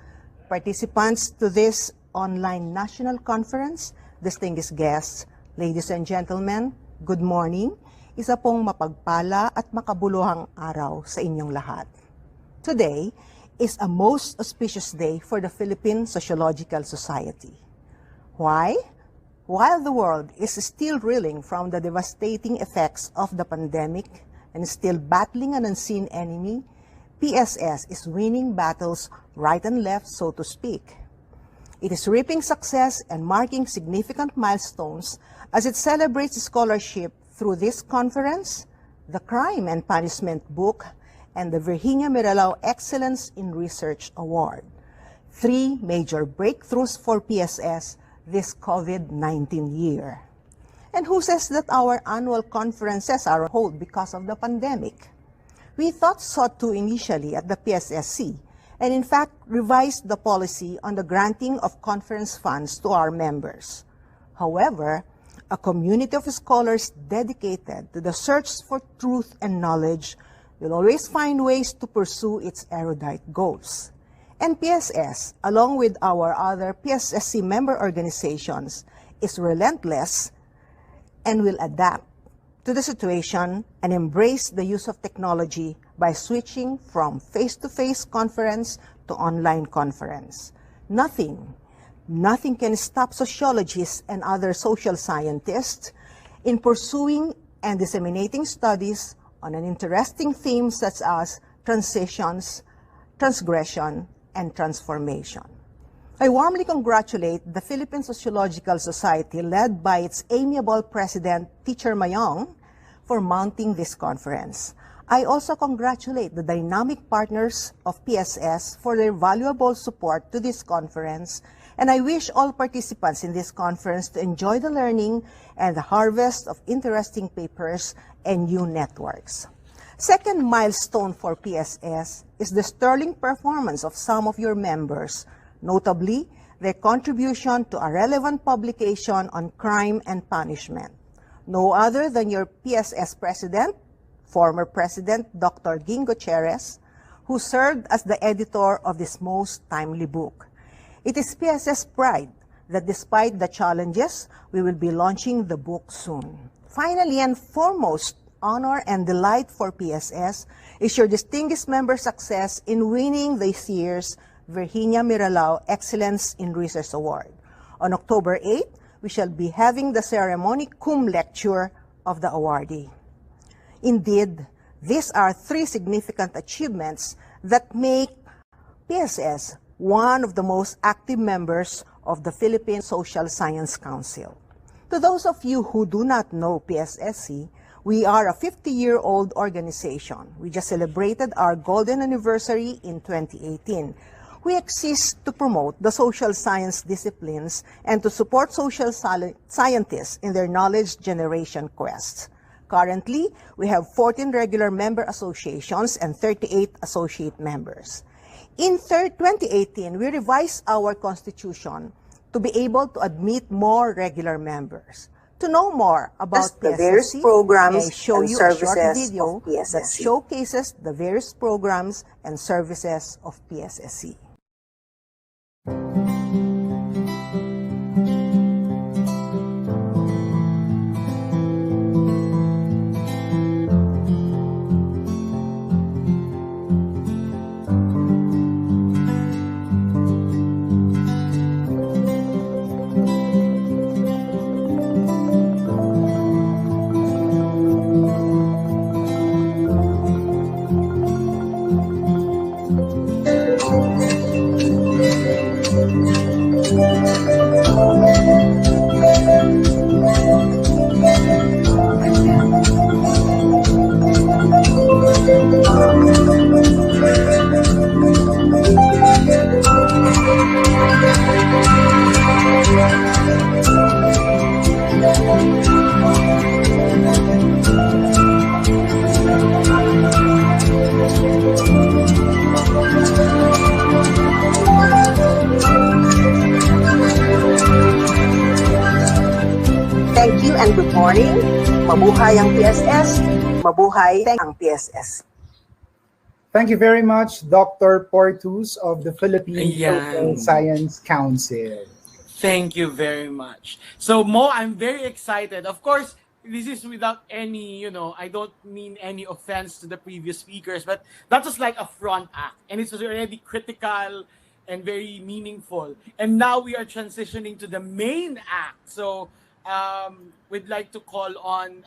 participants to this online national conference, distinguished guests, ladies and gentlemen, good morning. Isa pong mapagpala at makabuluhang araw sa inyong lahat. Today is a most auspicious day for the Philippine Sociological Society. Why? While the world is still reeling from the devastating effects of the pandemic and still battling an unseen enemy, PSS is winning battles right and left, so to speak. It is reaping success and marking significant milestones as it celebrates scholarship through this conference, the Crime and Punishment book, and the Virginia Miralao Excellence in Research Award. 3 major breakthroughs for PSS this COVID-19 year. And who says that our annual conferences are on hold because of the pandemic? We thought so too initially at the PSSC, and in fact revised the policy on the granting of conference funds to our members. However, a community of scholars dedicated to the search for truth and knowledge will always find ways to pursue its erudite goals. And PSS, along with our other PSSC member organizations, is relentless and will adapt to the situation and embrace the use of technology by switching from face-to-face conference to online conference. Nothing can stop sociologists and other social scientists in pursuing and disseminating studies on an interesting theme such as transitions, transgression, and transformation. I warmly congratulate the Philippine Sociological Society, led by its amiable president, Teacher Mayong, for mounting this conference. I also congratulate the dynamic partners of PSS for their valuable support to this conference, and I wish all participants in this conference to enjoy the learning and the harvest of interesting papers and new networks. Second milestone for PSS is the sterling performance of some of your members, notably their contribution to a relevant publication on crime and punishment. No other than your PSS president, former President Dr. Gingo Cheres, who served as the editor of this most timely book. It is PSS pride that despite the challenges, we will be launching the book soon. Finally and foremost, honor and delight for PSS is your distinguished member success in winning this year's Virginia Miralao Excellence in Research Award. On October 8, we shall be having the ceremony cum lecture of the awardee. Indeed, these are 3 significant achievements that make PSS one of the most active members of the Philippine Social Science Council. To those of you who do not know PSSC, we are a 50-year-old organization. We just celebrated our golden anniversary in 2018. We exist to promote the social science disciplines and to support social scientists in their knowledge generation quests. Currently, we have 14 regular member associations and 38 associate members. In 2018, we revised our constitution to be able to admit more regular members. To know more about the various PSSC, programs I show and you a short services video of that PSSC. showcases the various programs and services of PSSC. Thank you and good morning. Mabuhay ang PSS. Mabuhay ang PSS. Thank you very much, Dr. Portus of the Philippine Social Ayan. Science Council. Thank you very much. So Mo, I'm very excited. Of course, this is without any, I don't mean any offense to the previous speakers, but that was like a front act. And it was already critical and very meaningful. And now we are transitioning to the main act. So we'd like to call on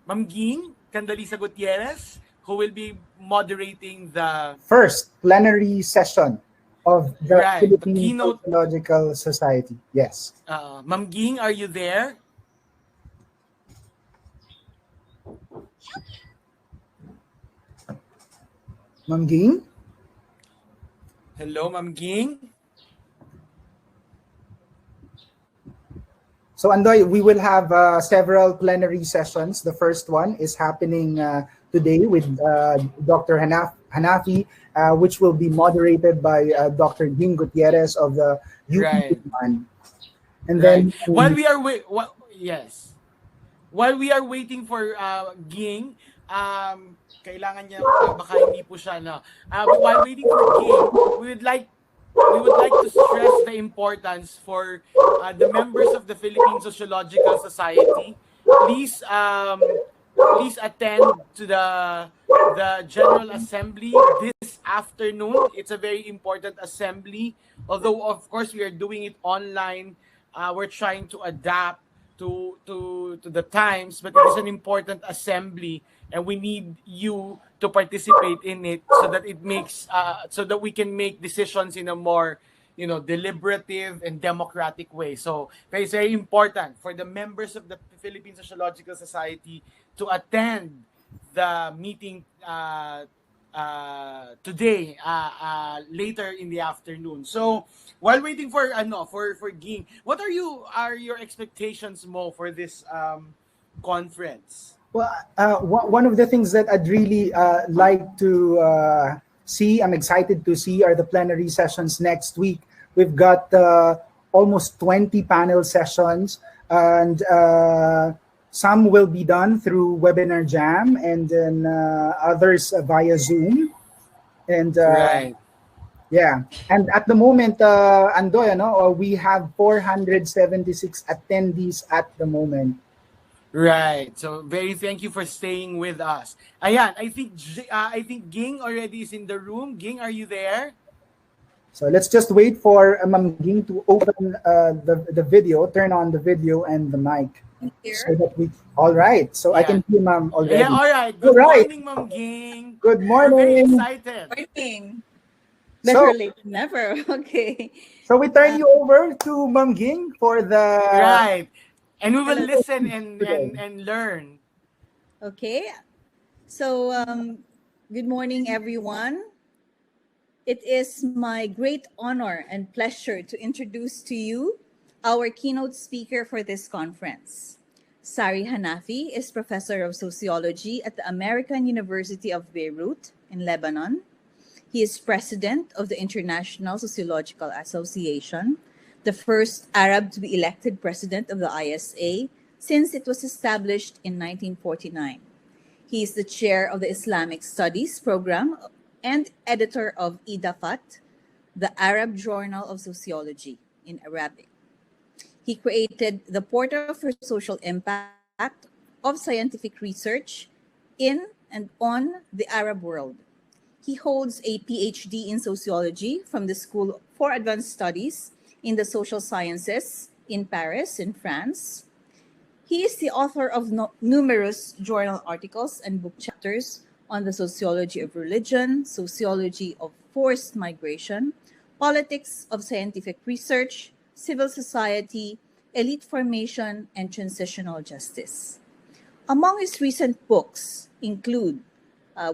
Ma'am Ging Candalisa Gutierrez, who will be moderating the First plenary session of the Right. The Philippine keynote. Sociological Society. Yes. Ma'am Ging, are you there? Ma'am Ging? Hello, Ma'am Ging. So Andoy, we will have several plenary sessions. The first one is happening today with Dr. Hanafi, which will be moderated by Dr. Ging Gutierrez of the Right. UP1. And Right. then While we are yes. While we are waiting for Ging, kailangan niya baka hindi po siya while waiting for Ging, we would like to stress the importance for the members of the Philippine Sociological Society. Please attend to the General Assembly this afternoon. It's a very important assembly. Although of course we are doing it online, we're trying to adapt to the times, but it is an important assembly, and we need you to participate in it so that it makes so that we can make decisions in a more deliberative and democratic way. So it's very important for the members of the Philippine Sociological Society to attend the meeting today later in the afternoon. So while waiting for Ging, what are your expectations, Mo, for this conference? Well, one of the things that I'd really like to see, I'm excited to see, are the plenary sessions next week. We've got almost 20 panel sessions, and some will be done through Webinar Jam, and then others via Zoom. And right. Yeah, and at the moment, Andoy, we have 476 attendees at the moment. Right. So thank you for staying with us. Ayan, I think Ging already is in the room. Ging, are you there? So let's just wait for Ma'am Ging to open the video, turn on the video and the mic. So that all right. So I can hear Ma'am already. Yeah, all right. Good morning, Ma'am Ging. Good morning. We're very excited. Morning. Better late than never. Okay. So we turn you over to Ma'am Ging for the right. And we will listen and learn. Okay. So, good morning, everyone. It is my great honor and pleasure to introduce to you our keynote speaker for this conference. Sari Hanafi is Professor of Sociology at the American University of Beirut in Lebanon. He is President of the International Sociological Association, the first Arab to be elected president of the ISA since it was established in 1949. He is the chair of the Islamic Studies program and editor of Idafat, the Arab Journal of Sociology in Arabic. He created the Portal for Social Impact of Scientific Research in and on the Arab world. He holds a PhD in sociology from the School for Advanced Studies in the Social Sciences in Paris, in France. He is the author of numerous journal articles and book chapters on the sociology of religion, sociology of forced migration, politics of scientific research, civil society, elite formation, and transitional justice. Among his recent books include,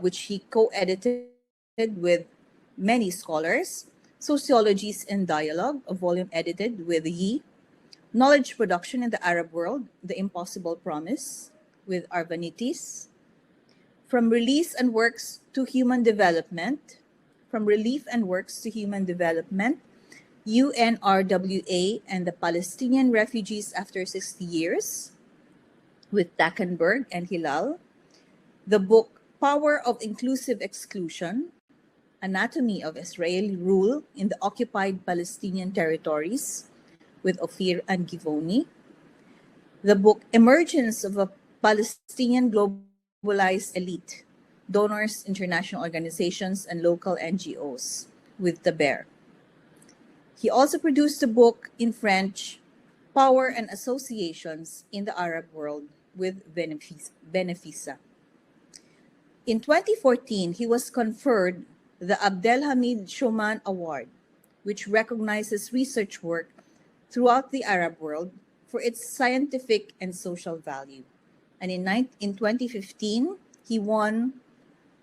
which he co-edited with many scholars, Sociologies in Dialogue, a volume edited with Yi, Knowledge Production in the Arab World, The Impossible Promise, with Arvanitis, From Release and Works to Human Development, From Relief and Works to Human Development, UNRWA and the Palestinian Refugees After 60 Years, with Dackenberg and Hilal, the book Power of Inclusive Exclusion, Anatomy of Israeli Rule in the Occupied Palestinian Territories, with Ophir and Givoni, the book Emergence of a Palestinian Globalized Elite, Donors, International Organizations, and Local NGOs, with Taber. He also produced a book in French, Power and Associations in the Arab World, with Benefisa. In 2014, he was conferred the Abdelhamid Shoman Award which recognizes research work throughout the Arab world for its scientific and social value. And in 2015, he won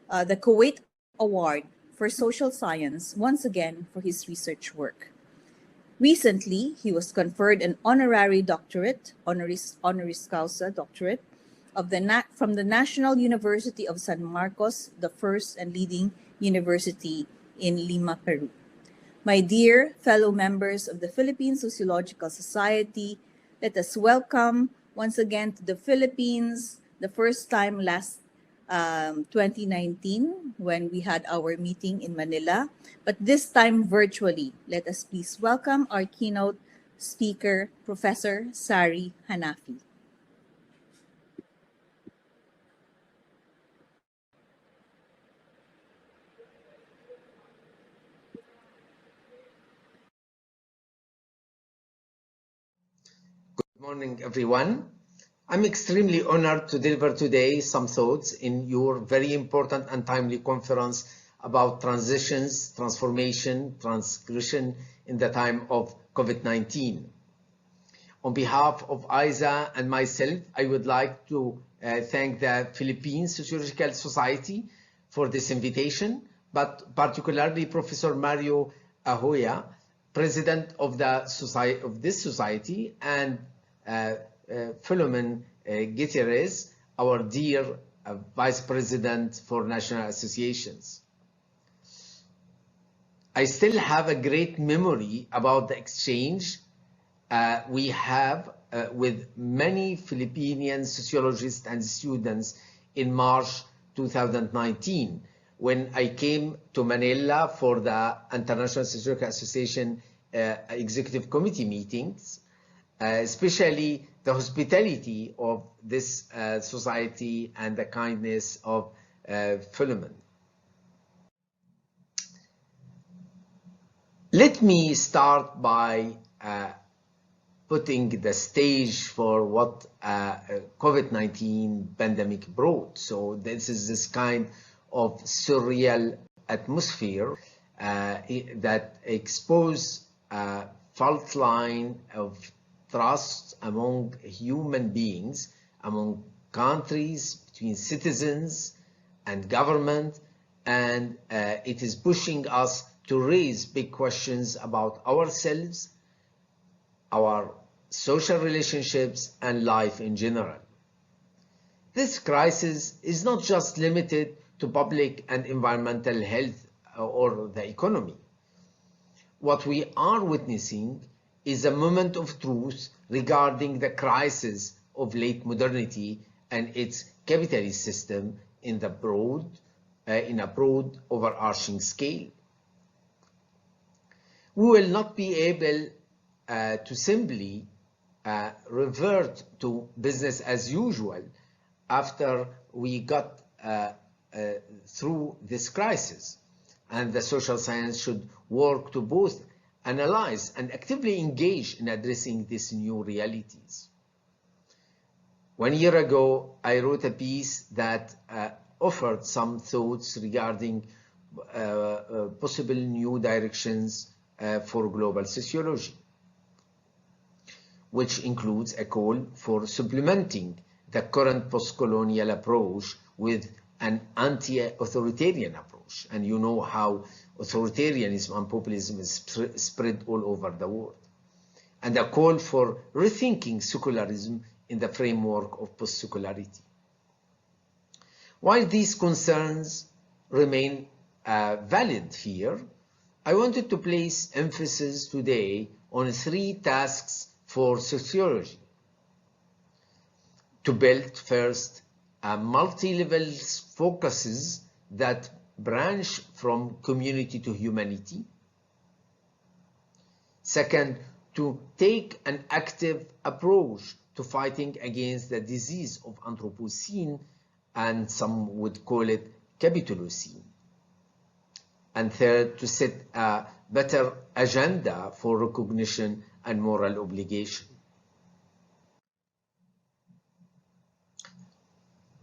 the Kuwait Award for Social Science once again for his research work. Recently, he was conferred an honorary doctorate, honoris causa doctorate, from the National University of San Marcos, the first and leading university in Lima, Peru. My dear fellow members of the Philippine Sociological Society, let us welcome once again to the Philippines, the first time last 2019 when we had our meeting in Manila, but this time virtually. Let us please welcome our keynote speaker, Professor Sari Hanafi. Good morning, everyone. I'm extremely honored to deliver today some thoughts in your very important and timely conference about transitions, transformation, transgression in the time of COVID-19. On behalf of Isa and myself, I would like to thank the Philippine Sociological Society for this invitation, but particularly Professor Mario Aguja, President of this society, and Philemon Gutierrez, our dear Vice President for National Associations. I still have a great memory about the exchange we have with many Filipinian sociologists and students in March 2019, when I came to Manila for the International Sociological Association Executive Committee meetings, especially the hospitality of this society and the kindness of Philemon. Let me start by putting the stage for what COVID-19 pandemic brought. So this is this kind of surreal atmosphere that expose a fault line of trust among human beings, among countries, between citizens and government, and it is pushing us to raise big questions about ourselves, our social relationships, and life in general. This crisis is not just limited to public and environmental health or the economy. What we are witnessing is a moment of truth regarding the crisis of late modernity and its capitalist system in a broad overarching scale. We will not be able to simply revert to business as usual after we got through this crisis, and the social science should work to both analyze and actively engage in addressing these new realities. 1 year ago, I wrote a piece that offered some thoughts regarding possible new directions for global sociology, which includes a call for supplementing the current post-colonial approach with an anti-authoritarian approach. And you know how authoritarianism and populism is spread all over the world. And a call for rethinking secularism in the framework of post-secularity. While these concerns remain valid here, I wanted to place emphasis today on 3 tasks for sociology. To build first multi-level focuses that branch from community to humanity. Second, to take an active approach to fighting against the disease of anthropocene, and some would call it capitalocene. And third, to set a better agenda for recognition and moral obligation.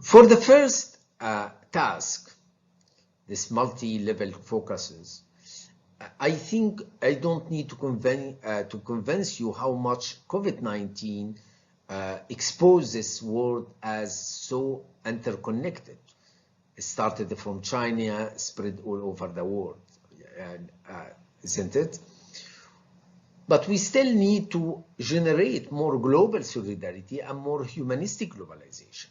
For the first task, this multi-level focuses, I think I don't need to convince you how much COVID-19 exposed this world as so interconnected. It started from China, spread all over the world, isn't it? But we still need to generate more global solidarity and more humanistic globalization.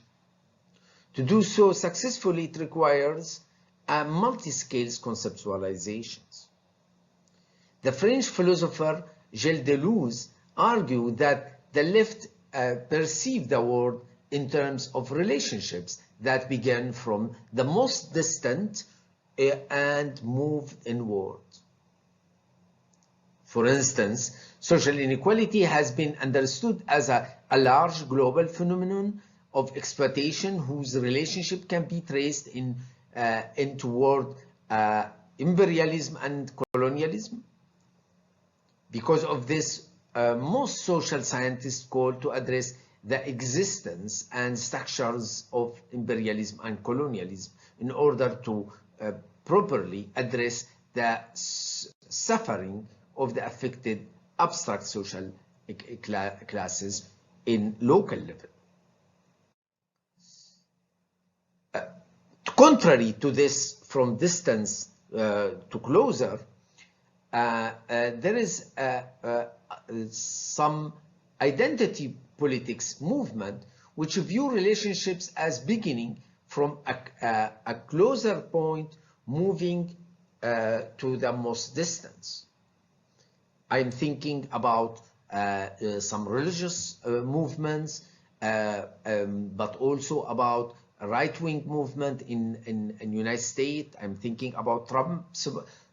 To do so successfully, it requires a multi-scale conceptualizations. The French philosopher Gilles Deleuze argued that the left perceived the world in terms of relationships that began from the most distant and moved inward. For instance, social inequality has been understood as a large global phenomenon of exploitation whose relationship can be traced toward imperialism and colonialism. Because of this, most social scientists call to address the existence and structures of imperialism and colonialism in order to properly address the suffering of the affected abstract social classes in local level. Contrary to this, from distance to closer, there is some identity politics movement which view relationships as beginning from a closer point moving to the most distance. I'm thinking about some religious movements, but also about a right-wing movement in United States. I'm thinking about Trump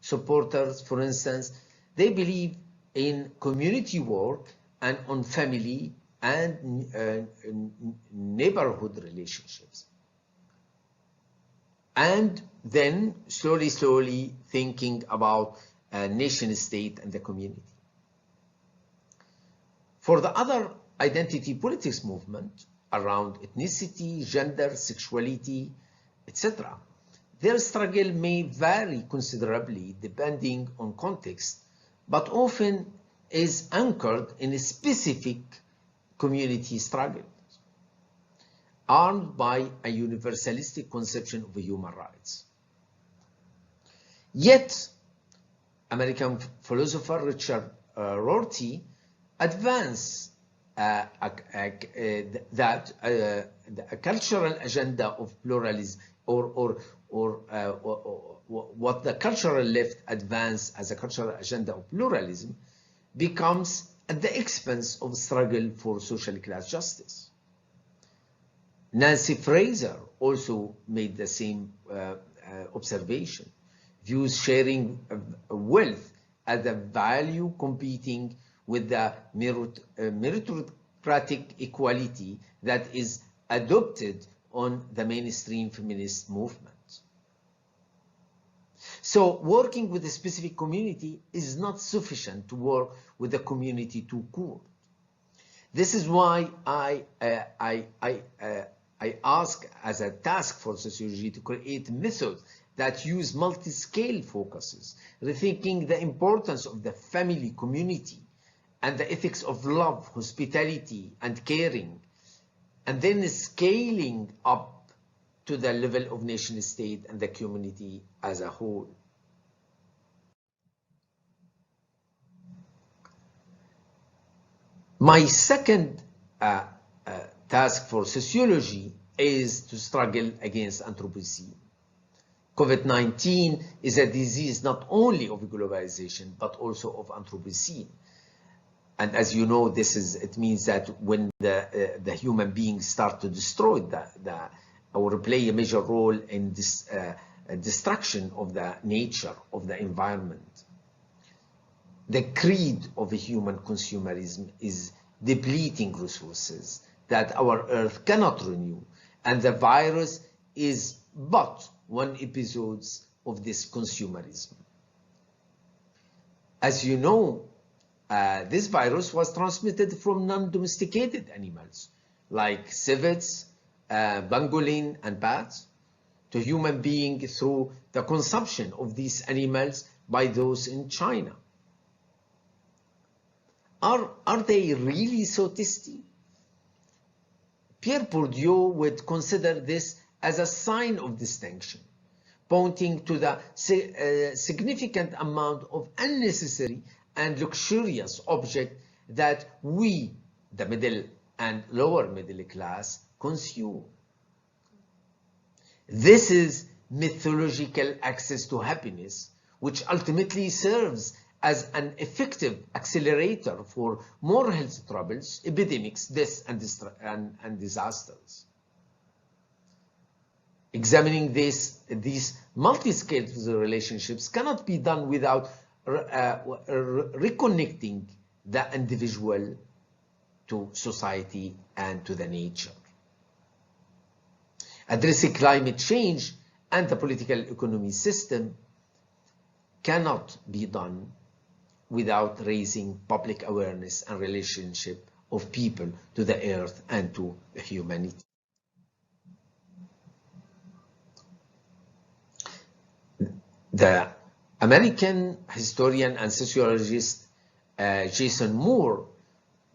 supporters, for instance. They believe in community work and on family and neighborhood relationships. And then slowly thinking about nation state and the community. For the other identity politics movement around ethnicity, gender, sexuality, etc., their struggle may vary considerably depending on context, but often is anchored in a specific community struggle, armed by a universalistic conception of human rights. Yet, American philosopher Richard Rorty advanced that a cultural agenda of pluralism, or what the cultural left advanced as a cultural agenda of pluralism, becomes at the expense of struggle for social class justice. Nancy Fraser also made the same observation, views sharing wealth as a value competing with the meritocratic equality that is adopted on the mainstream feminist movement. So working with a specific community is not sufficient to work with the community to court. This is why I ask as a task for sociology to create methods that use multi-scale focuses, rethinking the importance of the family community and the ethics of love, hospitality, and caring, and then scaling up to the level of nation state and the community as a whole. My second task for sociology is to struggle against anthropocene. COVID-19 is a disease not only of globalization, but also of anthropocene. And as you know, it means that when the human beings start to destroy or play a major role in this destruction of the nature, of the environment. The creed of human consumerism is depleting resources that our earth cannot renew. And the virus is but one episode of this consumerism. As you know, this virus was transmitted from non-domesticated animals like civets, pangolin, and bats to human beings through the consumption of these animals by those in China. Are they really so tasty? Pierre Bourdieu would consider this as a sign of distinction, pointing to the significant amount of unnecessary and luxurious objects that we, the middle and lower middle class, consume. This is mythological access to happiness, which ultimately serves as an effective accelerator for more health troubles, epidemics, deaths, and disasters. Examining these multi-scale relationships cannot be done without reconnecting the individual to society and to the nature. Addressing climate change and the political economy system cannot be done without raising public awareness and relationship of people to the earth and to humanity. The American historian and sociologist Jason Moore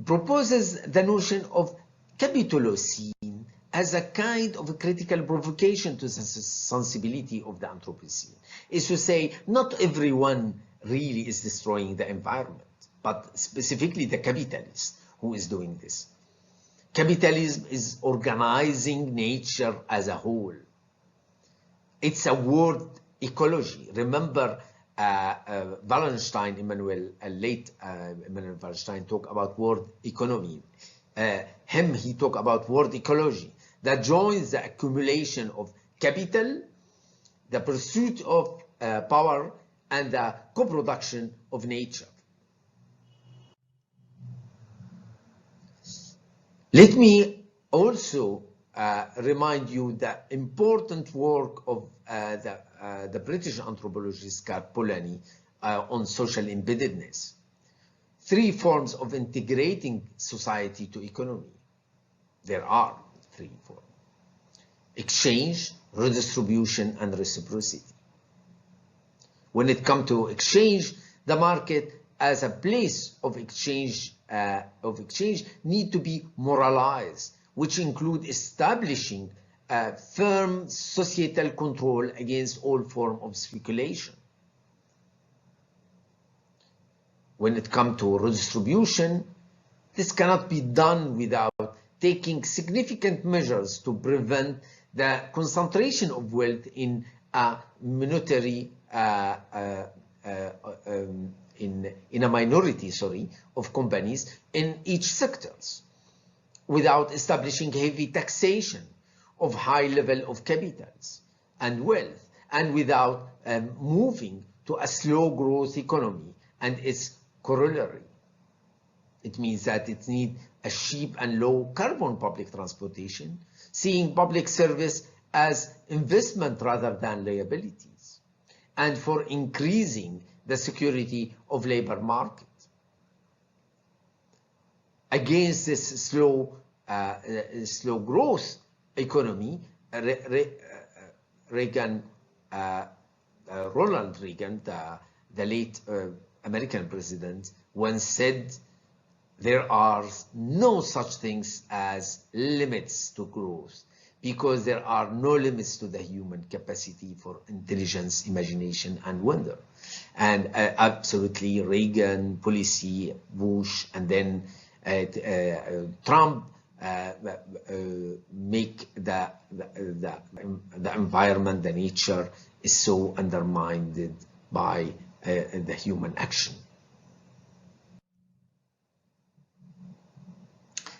proposes the notion of capitalocene as a kind of a critical provocation to the sensibility of the Anthropocene. Is to say, not everyone really is destroying the environment, but specifically the capitalist who is doing this. Capitalism is organizing nature as a whole. It's a word ecology. Remember, Wallenstein, late Emmanuel Wallenstein, talked about word economy. He talked about word ecology that joins the accumulation of capital, the pursuit of power, and the co-production of nature. Let me also remind you the important work of the British anthropologist Karl Polanyi on social embeddedness. 3 forms of integrating society to economy. There are 3 forms: exchange, redistribution, and reciprocity. When it comes to exchange, the market as a place of exchange need to be moralized, which include establishing firm societal control against all forms of speculation. When it comes to redistribution, this cannot be done without taking significant measures to prevent the concentration of wealth in a minority, in a minority, of companies in each sectors, without establishing heavy taxation of high level of capitals and wealth, and without moving to a slow growth economy and its corollary. It means that it needs a cheap and low carbon public transportation, seeing public service as investment rather than liabilities, and for increasing the security of labor market. Against this slow growth economy, Ronald Reagan, the late American president, once said, there are no such things as limits to growth, because there are no limits to the human capacity for intelligence, imagination, and wonder. And absolutely, Reagan policy, Bush, and then Trump make the environment, the nature, is so undermined by the human action.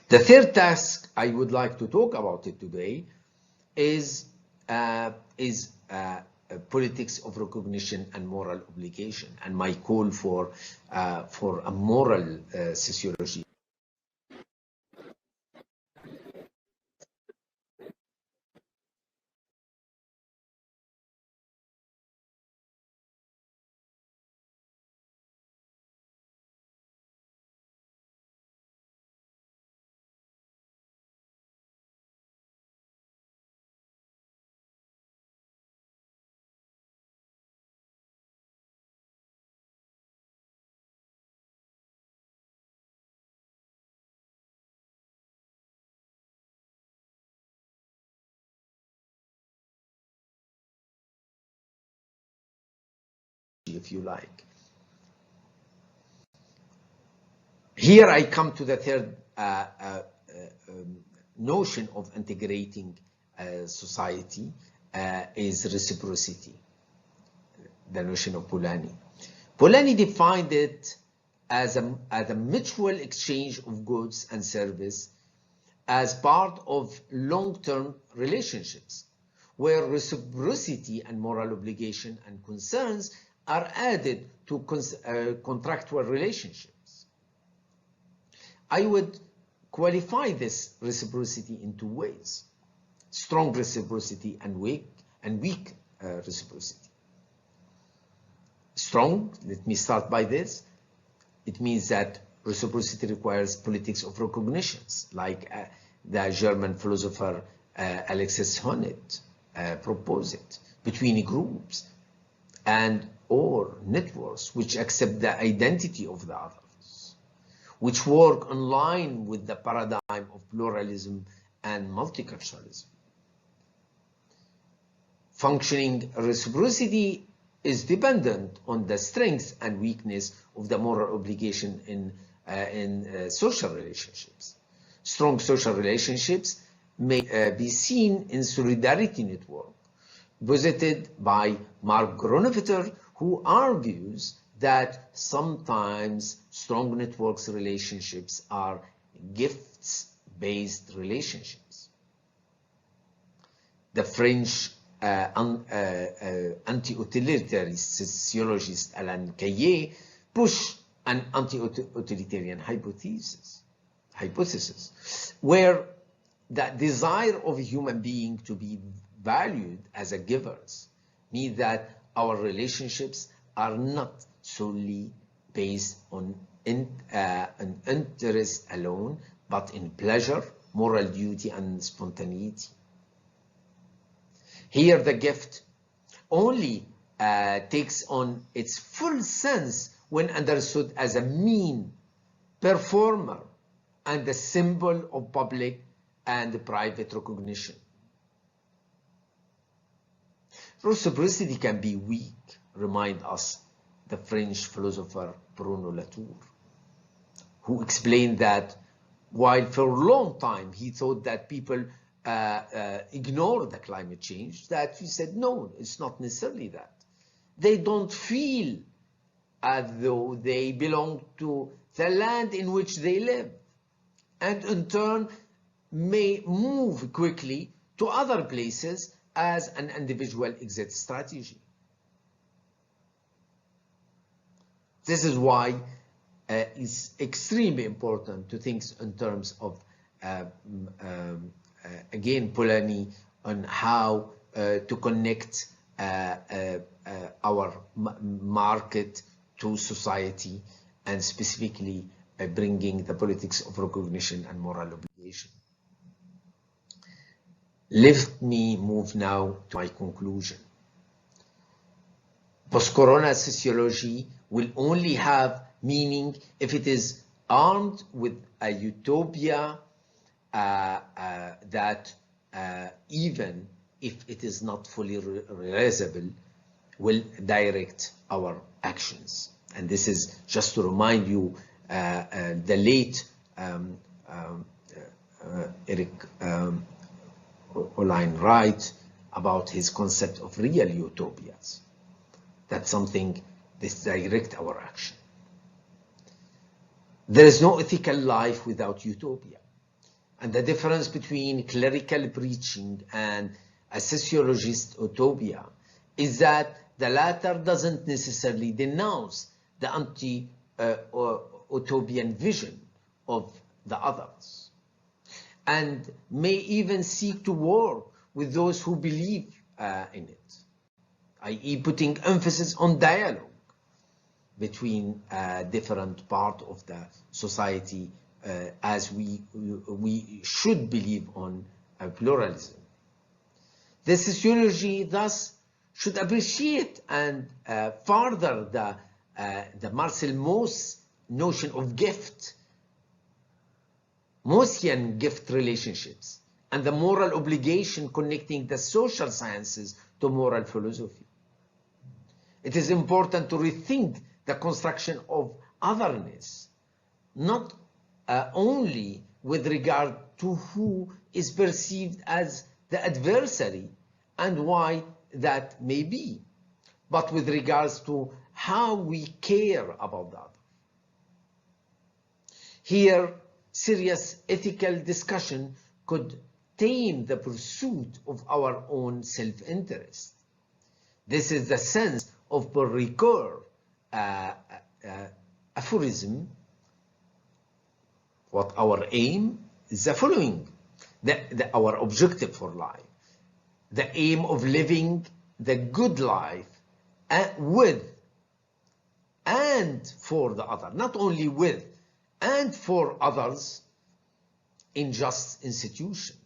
The third task I would like to talk about it today is politics of recognition and moral obligation, and my call for a moral sociology. sociology, if you like. Here I come to the third notion of integrating society is reciprocity, the notion of Polanyi. Polanyi defined it as a mutual exchange of goods and service as part of long-term relationships, where reciprocity and moral obligation and concerns are added to contractual relationships. I would qualify this reciprocity in two ways: strong reciprocity and weak reciprocity. Strong, let me start by this. It means that reciprocity requires politics of recognitions, like the German philosopher Alexis Honneth proposed it, between groups and or networks which accept the identity of the others, which work in line with the paradigm of pluralism and multiculturalism. Functioning reciprocity is dependent on the strength and weakness of the moral obligation in social relationships. Strong social relationships may be seen in solidarity network, posited by Mark Grunewald, who argues that sometimes strong networks relationships are gifts-based relationships. The French anti-utilitarist sociologist Alain Caillet pushed an anti-utilitarian hypothesis, where the desire of a human being to be valued as a givers means that our relationships are not solely based on an interest alone, but in pleasure, moral duty, and spontaneity. Here the gift only takes on its full sense when understood as a mean, performer, and a symbol of public and private recognition. Reciprocity can be weak, remind us the French philosopher Bruno Latour, who explained that while for a long time he thought that people ignore the climate change, that he said, no, it's not necessarily that. They don't feel as though they belong to the land in which they live, and in turn may move quickly to other places as an individual exit strategy. This is why it's extremely important to think in terms of again, Polanyi, on how to connect our market to society, and specifically bringing the politics of recognition and moral obligation. Let me move now to my conclusion. Post-corona sociology will only have meaning if it is armed with a utopia that even if it is not fully realizable, will direct our actions. And this is just to remind you, the late Eric Olin Wright about his concept of real utopias. That's something that directs our action. There is no ethical life without utopia. And the difference between clerical preaching and a sociologist utopia is that the latter doesn't necessarily denounce the anti-utopian vision of the others, and may even seek to work with those who believe in it, i.e. putting emphasis on dialogue between different parts of the society, as we should believe on pluralism. The sociology thus should appreciate and further the Marcel Mauss notion of gift, Maussian gift relationships, and the moral obligation connecting the social sciences to moral philosophy. It is important to rethink the construction of otherness, not only with regard to who is perceived as the adversary and why that may be, but with regards to how we care about the other. Here, serious ethical discussion could tame the pursuit of our own self-interest. This is the sense of Paul Ricoeur aphorism. What our aim is the following: our objective for life, the aim of living the good life with and for the other, not only with and for others in just institution,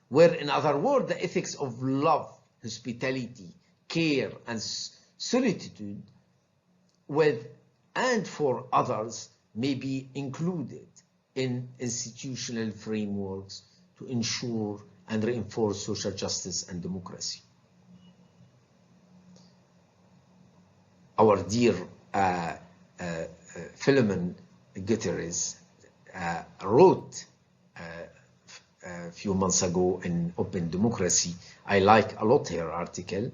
where, in other words, the ethics of love, hospitality, care, and solitude with and for others may be included in institutional frameworks to ensure and reinforce social justice and democracy. Our dear Philemon Guterres wrote a few months ago in Open Democracy, I like a lot her article,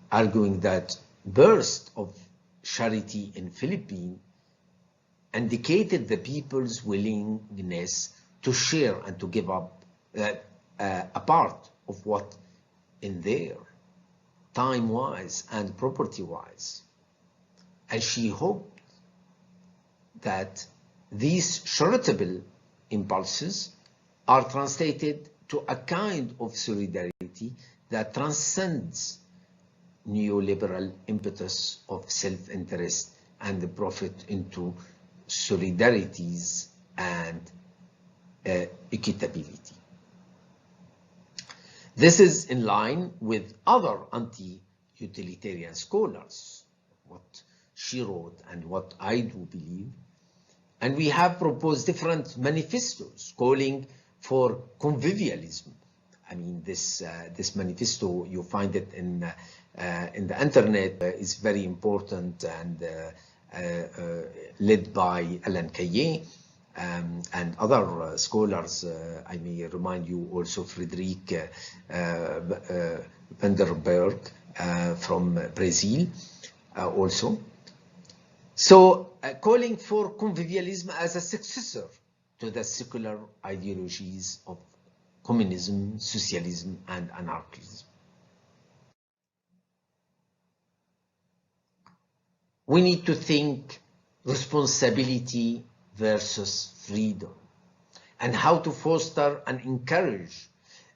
arguing that burst of charity in Philippines indicated the people's willingness to share and to give up a part of what in there, time-wise and property-wise. And she hoped that these charitable impulses are translated to a kind of solidarity that transcends neoliberal impetus of self-interest and the profit into solidarities and equitability. This is in line with other anti-utilitarian scholars, what she wrote and what I do believe. And we have proposed different manifestos calling for convivialism. I mean, this manifesto, you find it in the internet, is very important and led by Alain Caillé and other scholars. I may remind you also Frederic Vanderberg from Brazil also. So calling for convivialism as a successor to the secular ideologies of communism, socialism, and anarchism. We need to think responsibility versus freedom, and how to foster and encourage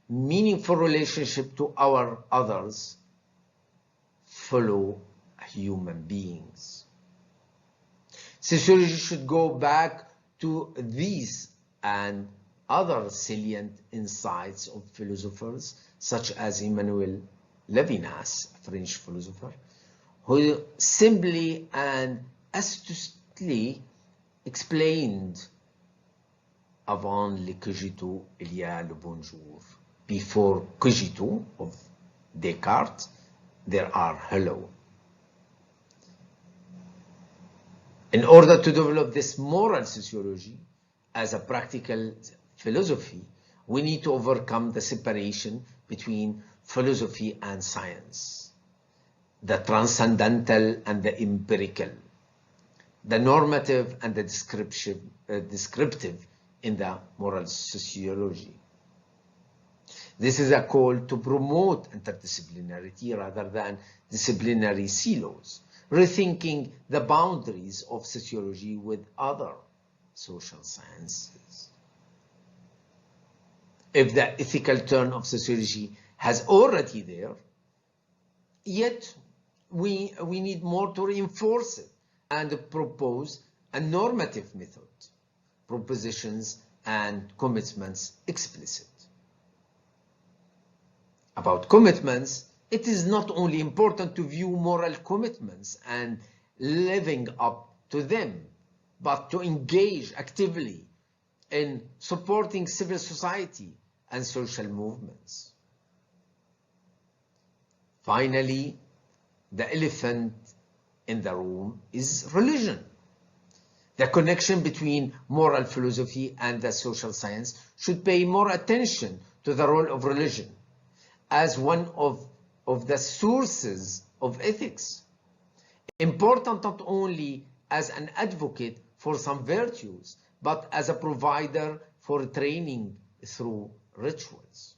meaningful relationship to our others, fellow human beings. Sociology should go back to these and other salient insights of philosophers such as Emmanuel Levinas, a French philosopher, who simply and astutely explained avant le cogito, il y a le bonjour. Before cogito of Descartes, there are hello. In order to develop this moral sociology as a practical philosophy, we need to overcome the separation between philosophy and science, the transcendental and the empirical, the normative and the descriptive in the moral sociology. This is a call to promote interdisciplinarity rather than disciplinary silos, rethinking the boundaries of sociology with other social sciences. If the ethical turn of sociology has already there, yet we need more to reinforce it and propose a normative method, propositions and commitments explicit. About commitments, it is not only important to view moral commitments and living up to them, but to engage actively in supporting civil society and social movements. Finally, the elephant in the room is religion. The connection between moral philosophy and the social science should pay more attention to the role of religion as one of the sources of ethics, important not only as an advocate for some virtues, but as a provider for training through rituals.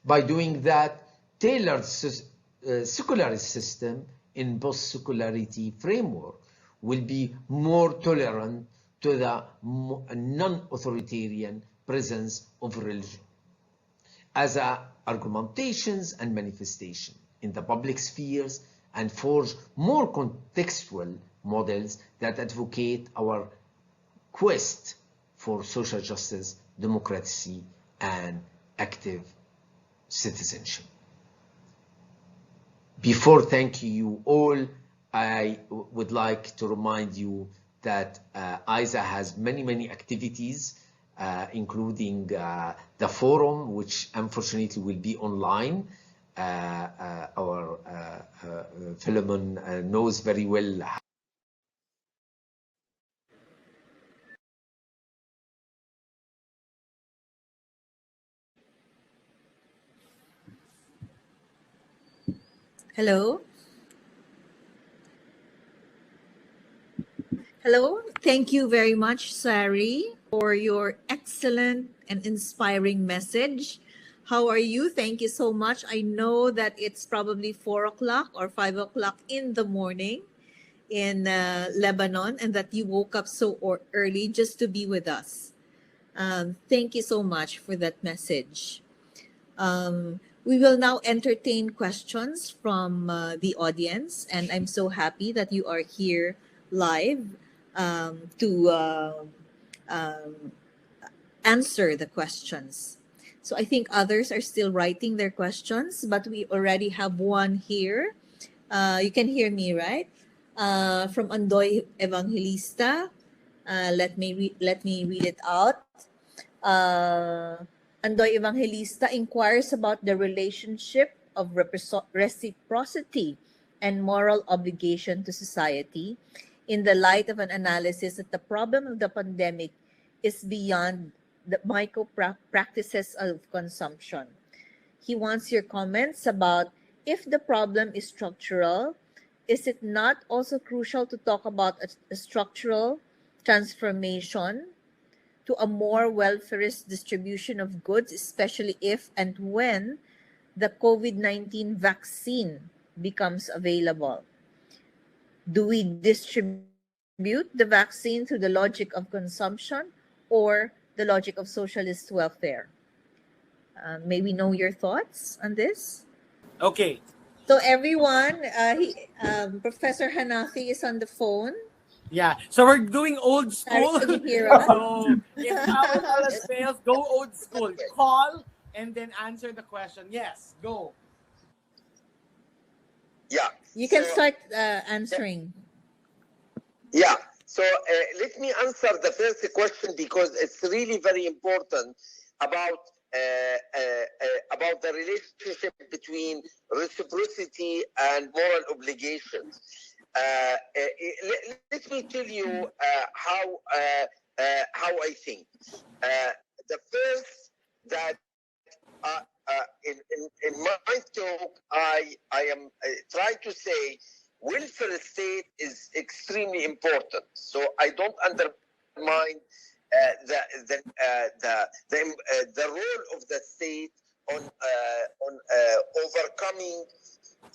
By doing that, tailored secularist system in post-secularity framework will be more tolerant to the non-authoritarian presence of religion as argumentations and manifestation in the public spheres, and forge more contextual models that advocate our quest for social justice, democracy, and active citizenship. Before thanking you all, I would like to remind you that ISA has many activities, including the forum, which unfortunately will be online. Our Philemon knows very well. Hello. Hello. Thank you very much, Sari, for your excellent and inspiring message. How are you? Thank you so much. I know that it's probably 4 o'clock or 5 o'clock in the morning in Lebanon, and that you woke up so early just to be with us. Thank you so much for that message. We will now entertain questions from the audience, and I'm so happy that you are here live to answer the questions. So I think others are still writing their questions, but we already have one here. You can hear me, right? From Andoy Evangelista. Let me read it out. Andoy Evangelista inquires about the relationship of reciprocity and moral obligation to society in the light of an analysis that the problem of the pandemic is beyond the micro practices of consumption. He wants your comments about if the problem is structural, is it not also crucial to talk about a structural transformation to a more welfarist distribution of goods, especially if and when the COVID-19 vaccine becomes available? Do we distribute the vaccine through the logic of consumption or the logic of socialist welfare? May we know your thoughts on this? Okay. So everyone, Professor Hanafi is on the phone. Yeah, so we're doing old school. Can you hear us? So if our else fails, go old school. Call and then answer the question. Yes, go. Yeah. You can start answering. Yeah. So let me answer the first question because it's really very important about the relationship between reciprocity and moral obligations. Let me tell you how I think. The first that in my talk I am trying to say welfare state is extremely important. So I don't undermine the role of the state on overcoming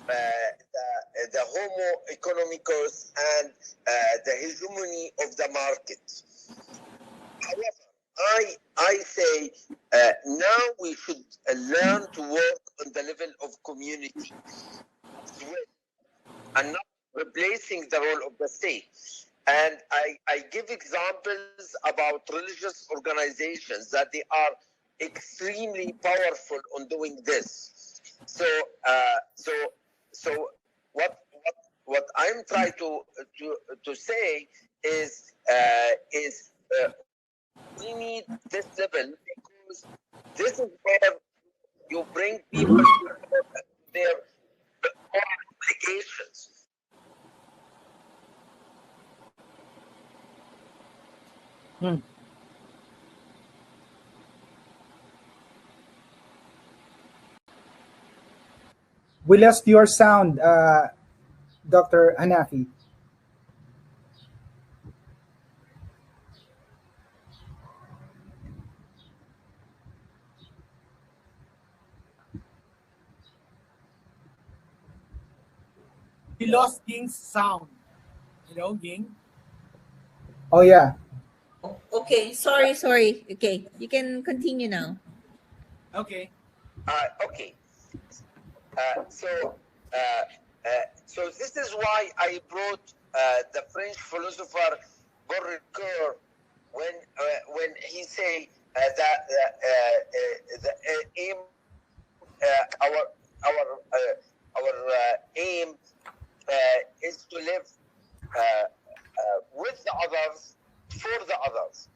the homo economicus and the hegemony of the market. However, I say now we should learn to work on the level of community and not replacing the role of the state. And I give examples about religious organizations that they are extremely powerful on doing this. So what I'm trying to say is we need this level because this is where You bring people to their moral obligations. We lost your sound, Dr. Hanafi. We lost Ging's sound. Ging? Oh, yeah. Okay, sorry. Okay, you can continue now. Okay. Okay. So this is why I brought the French philosopher Ricoeur when he say that the aim our aim is to live with the others, for the others.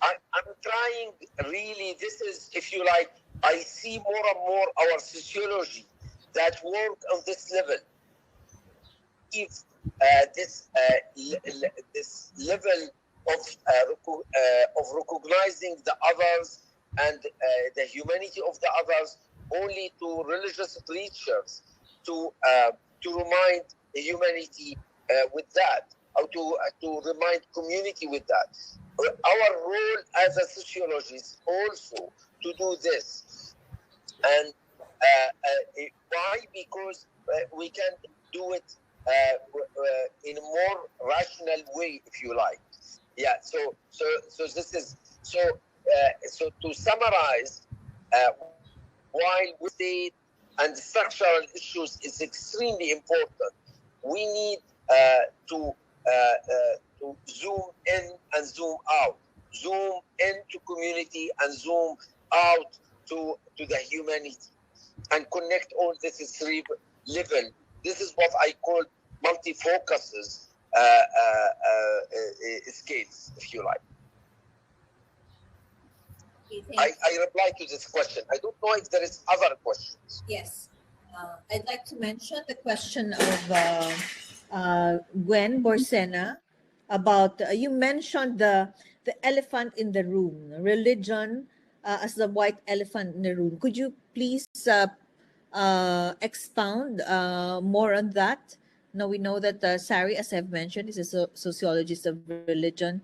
I'm trying really, this is, if you like, I see more and more our sociology that work on this level. If this level of recognizing the others and the humanity of the others only to religious preachers to remind the humanity with that, or to remind community with that. Our role as a sociologist also to do this. And why? Because we can do it in a more rational way, if you like. Yeah. So this is so to summarize, while we state and structural issues is extremely important, we need to zoom in and zoom out, zoom into community and zoom out to the humanity, and connect all this three level. This is what I call multi-focuses scales, if you like. Okay, I reply to this question. I don't know if there is other questions. Yes. I'd like to mention the question of Gwen Borsena about, you mentioned the elephant in the room, religion as the white elephant in the room. Could you please expound more on that? Now we know that Sari, as I've mentioned, is a sociologist of religion.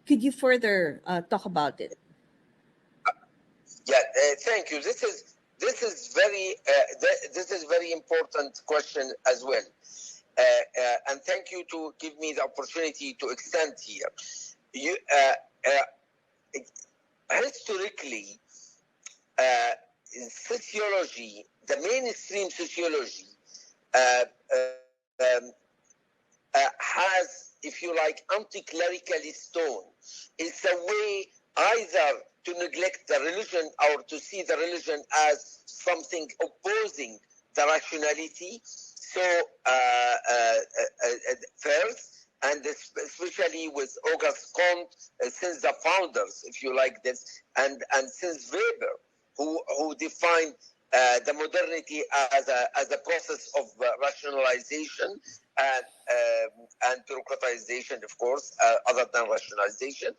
Could you further talk about it? Yeah, thank you. This is very important question as well, and thank you to give me the opportunity to extend here. You historically, in sociology, the mainstream sociology has, if you like, anti-clericalist tone. It's a way either to neglect the religion or to see the religion as something opposing the rationality. So first, and especially with Auguste Comte, since the founders, if you like this, and since Weber, who defined the modernity as a process of rationalization and bureaucratization, of course, other than rationalization.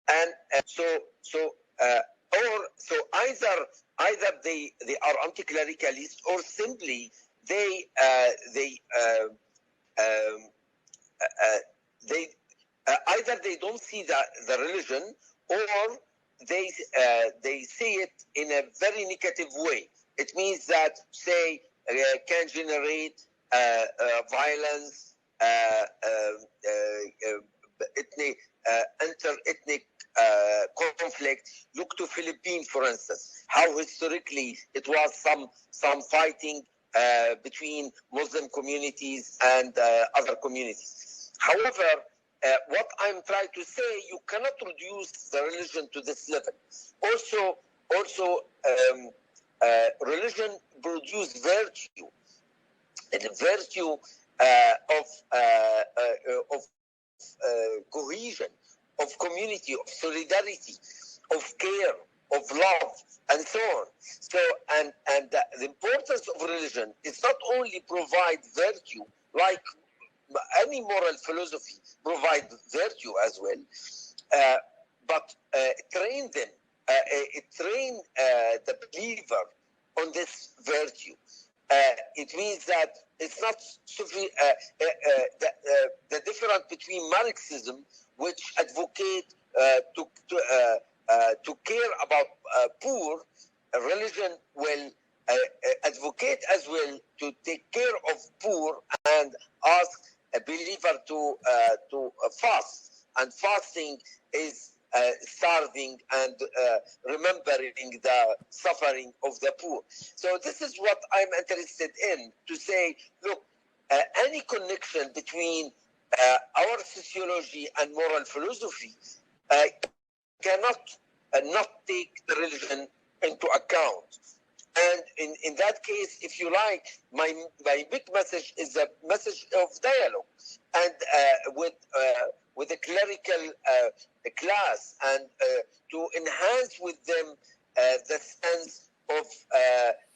And so either they are anti-clericalist, or simply they either they don't see the religion, or they see it in a very negative way. It means that, say, can generate violence, inter-ethnic conflict. Look to Philippines, for instance, how historically it was some fighting between Muslim communities and other communities. However, what I'm trying to say, you cannot reduce the religion to this level. Also, religion produces virtue, and the virtue of cohesion, of community, of solidarity, of care, of love, and so on. So, and the importance of religion is not only provide virtue, like any moral philosophy provide virtue as well, but train them, train the believer on this virtue. It means that it's not the difference between Marxism, which advocate to care about poor. Religion will advocate as well to take care of poor and ask a believer to fast. And fasting is starving and remembering the suffering of the poor. So this is what I'm interested in, to say, look, any connection between our sociology and moral philosophy cannot not take the religion into account. And in that case, if you like, my big message is a message of dialogue and with the clerical class, and to enhance with them the sense of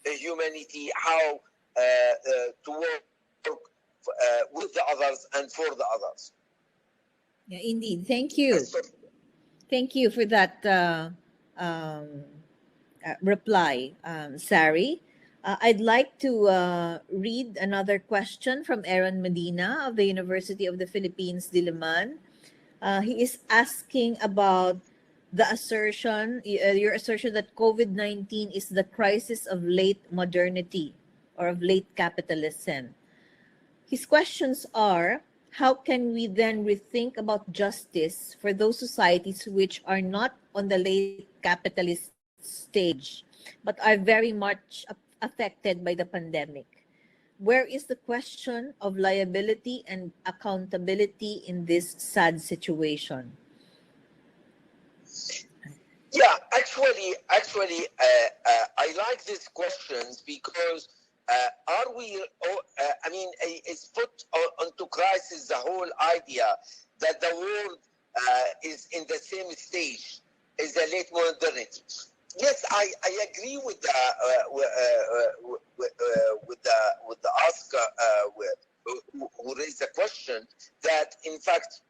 humanity, how to work with the others and for the others. Yeah, indeed. Thank you. Thank you for that reply, Sari. I'd like to read another question from Aaron Medina of the University of the Philippines, Diliman. He is asking about the assertion, your assertion that COVID-19 is the crisis of late modernity or of late capitalism. His questions are, how can we then rethink about justice for those societies which are not on the late capitalist stage, but are very much affected by the pandemic? Where is the question of liability and accountability in this sad situation? Yeah, actually, I like these questions because are we? I mean, it's put onto crisis the whole idea that the world is in the same stage as the late modernity. Yes, I agree with the asker who raised the question that in fact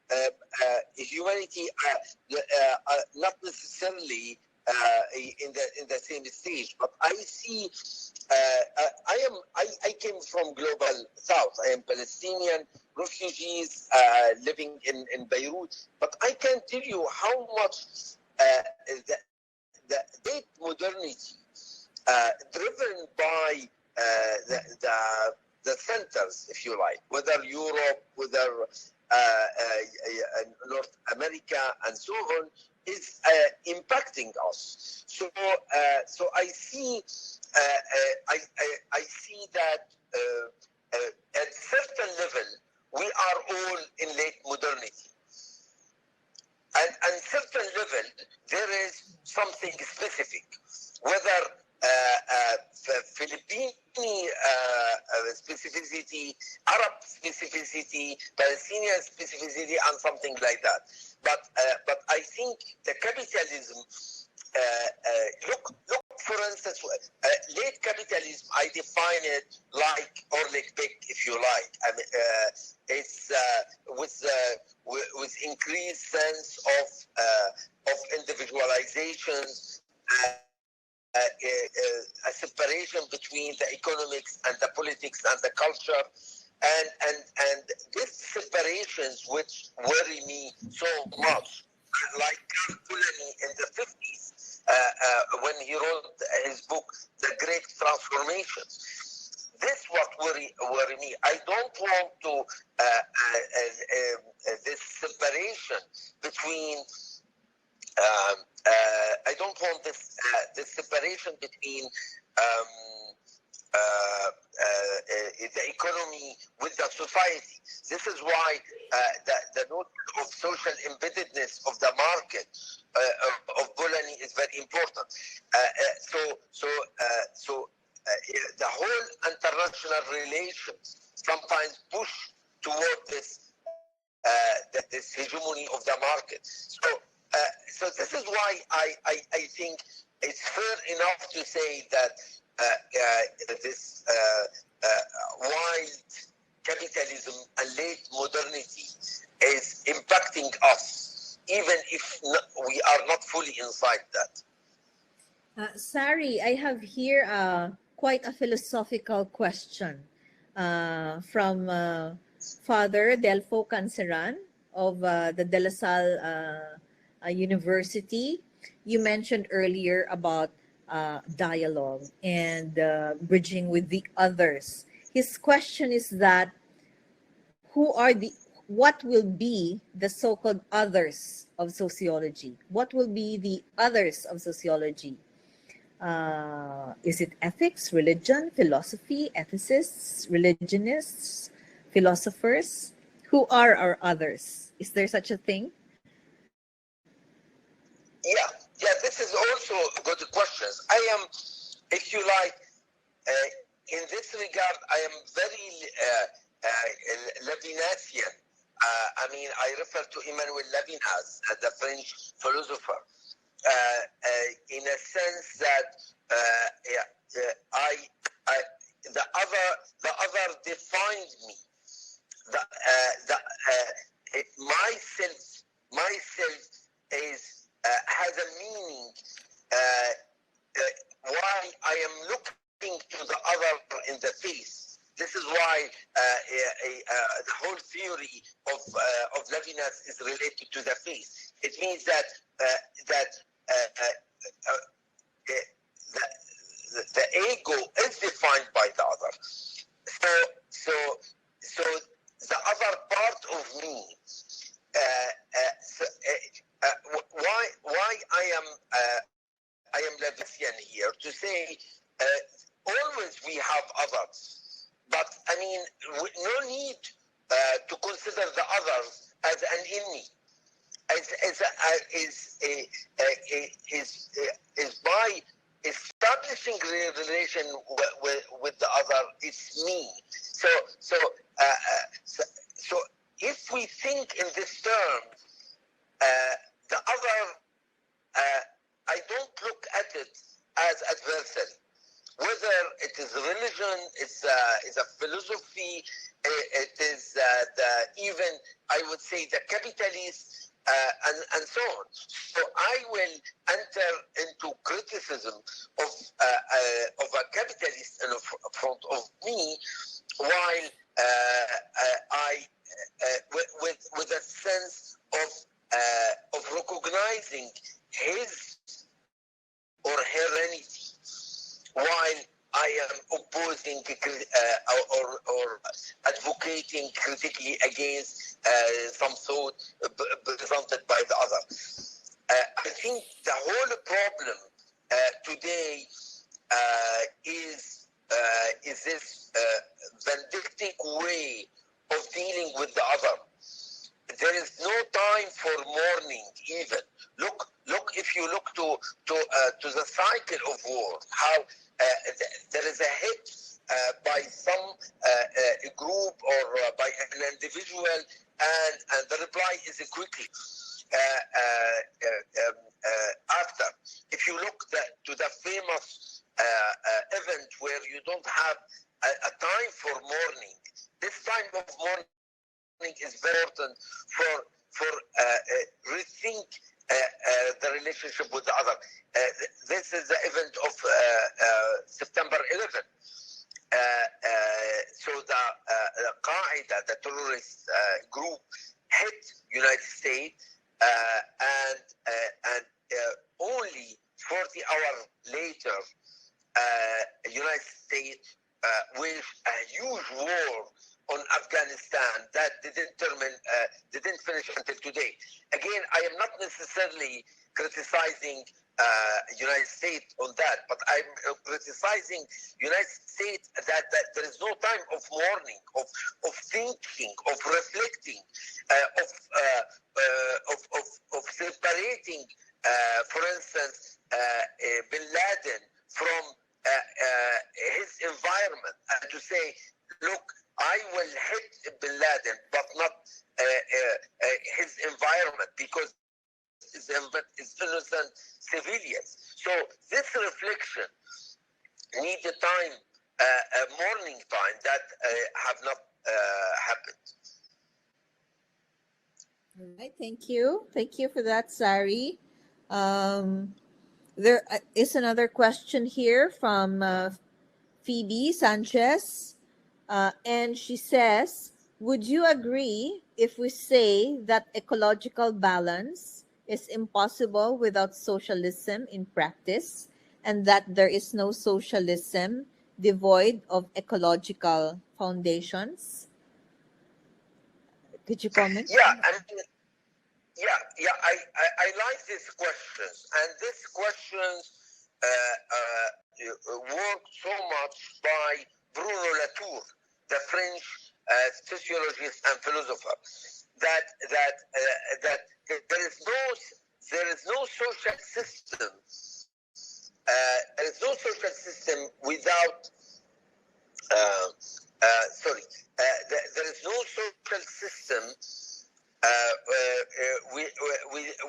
humanity not necessarily in the same stage, but I see. I came from global south. I am Palestinian refugees living in Beirut, but I can tell you how much the late modernity, driven by the centers, if you like, whether Europe, whether North America, and so on, is impacting us. So I see that at certain level we are all in late modernity. And certain level, there is something specific, whether Philippine specificity, Arab specificity, Palestinian specificity, and something like that. But I think the capitalism, look, for instance, late capitalism, I define it like Orlik Beck, if you like. I mean, it's with increased sense of individualizations, a separation between the economics and the politics and the culture, and these separations which worry me so much, like Polanyi in the 50s when he wrote his book The Great Transformations. This what worry me. I don't want to this separation between I don't want this separation between the economy with the society. This is why the note of social embeddedness of the market of Polanyi is very important. So the whole international relations sometimes push toward this hegemony of the market. So this is why I think it's fair enough to say that this wild capitalism and late modernity is impacting us, even if we are not fully inside that. Sari, I have here quite a philosophical question from Father Delfo Canceran of the De La Salle University. You mentioned earlier about dialogue and bridging with the others. His question is that what will be the so-called others of sociology? What will be the others of sociology? Is it ethics, religion, philosophy, ethicists, religionists, philosophers? Who are our others? Is there such a thing? Yeah, this is also good questions. I am, if you like, in this regard, I am very Levinasian. I refer to Emmanuel Levinas, the French philosopher, in a sense that the other defined me. Myself is has a meaning. Why I am looking to the other in the face. This is why the whole theory of Levinas is related to the face. It means that the ego is defined by the other. So the other part of me. Why I am Levinas here to say always we have others, but no need to consider the others as an enemy. Is by establishing a relation with the other. It's me. So if we think in this term, the other, I don't look at it as adversary. Whether it is religion, it's a philosophy, it is even, I would say, the capitalist, and so on. So I will enter into criticism of a capitalist in front of me, while with a sense of recognizing his or her entity, while I am opposing or advocating critically against some thought presented by the other. I think the whole problem today is this vindictive way of dealing with the other. There is no time for mourning. Even look. If you look to the cycle of war, how there is a hit by some group or by an individual, and the reply is quickly after. If you look to the famous event where you don't have a time for mourning, this time of mourning is very important for rethink the relationship with the other. This is the event of September 11. So the Qaeda, the terrorist group, hit United States, and only 40 hours later, United States waged a huge war on Afghanistan that didn't finish until today. Again, I am not necessarily criticizing United States on that, but I'm criticizing United States that there is no time of mourning, of thinking, of reflecting, of separating, for instance, Bin Laden from his environment, and to say, look, I will hit Bin Laden, but not his environment, because his environment is innocent civilians. So this reflection needs a time, a morning time that have not happened. All right, thank you. Thank you for that, Sari. There is another question here from Phoebe Sanchez, and she says, would you agree if we say that ecological balance is impossible without socialism in practice, and that there is no socialism devoid of ecological foundations? Could you comment? Yeah, I mean, I like these questions, and these questions worked so much by Bruno Latour, the French sociologist and philosopher, that there is no social system. There is no social system without. There is no social system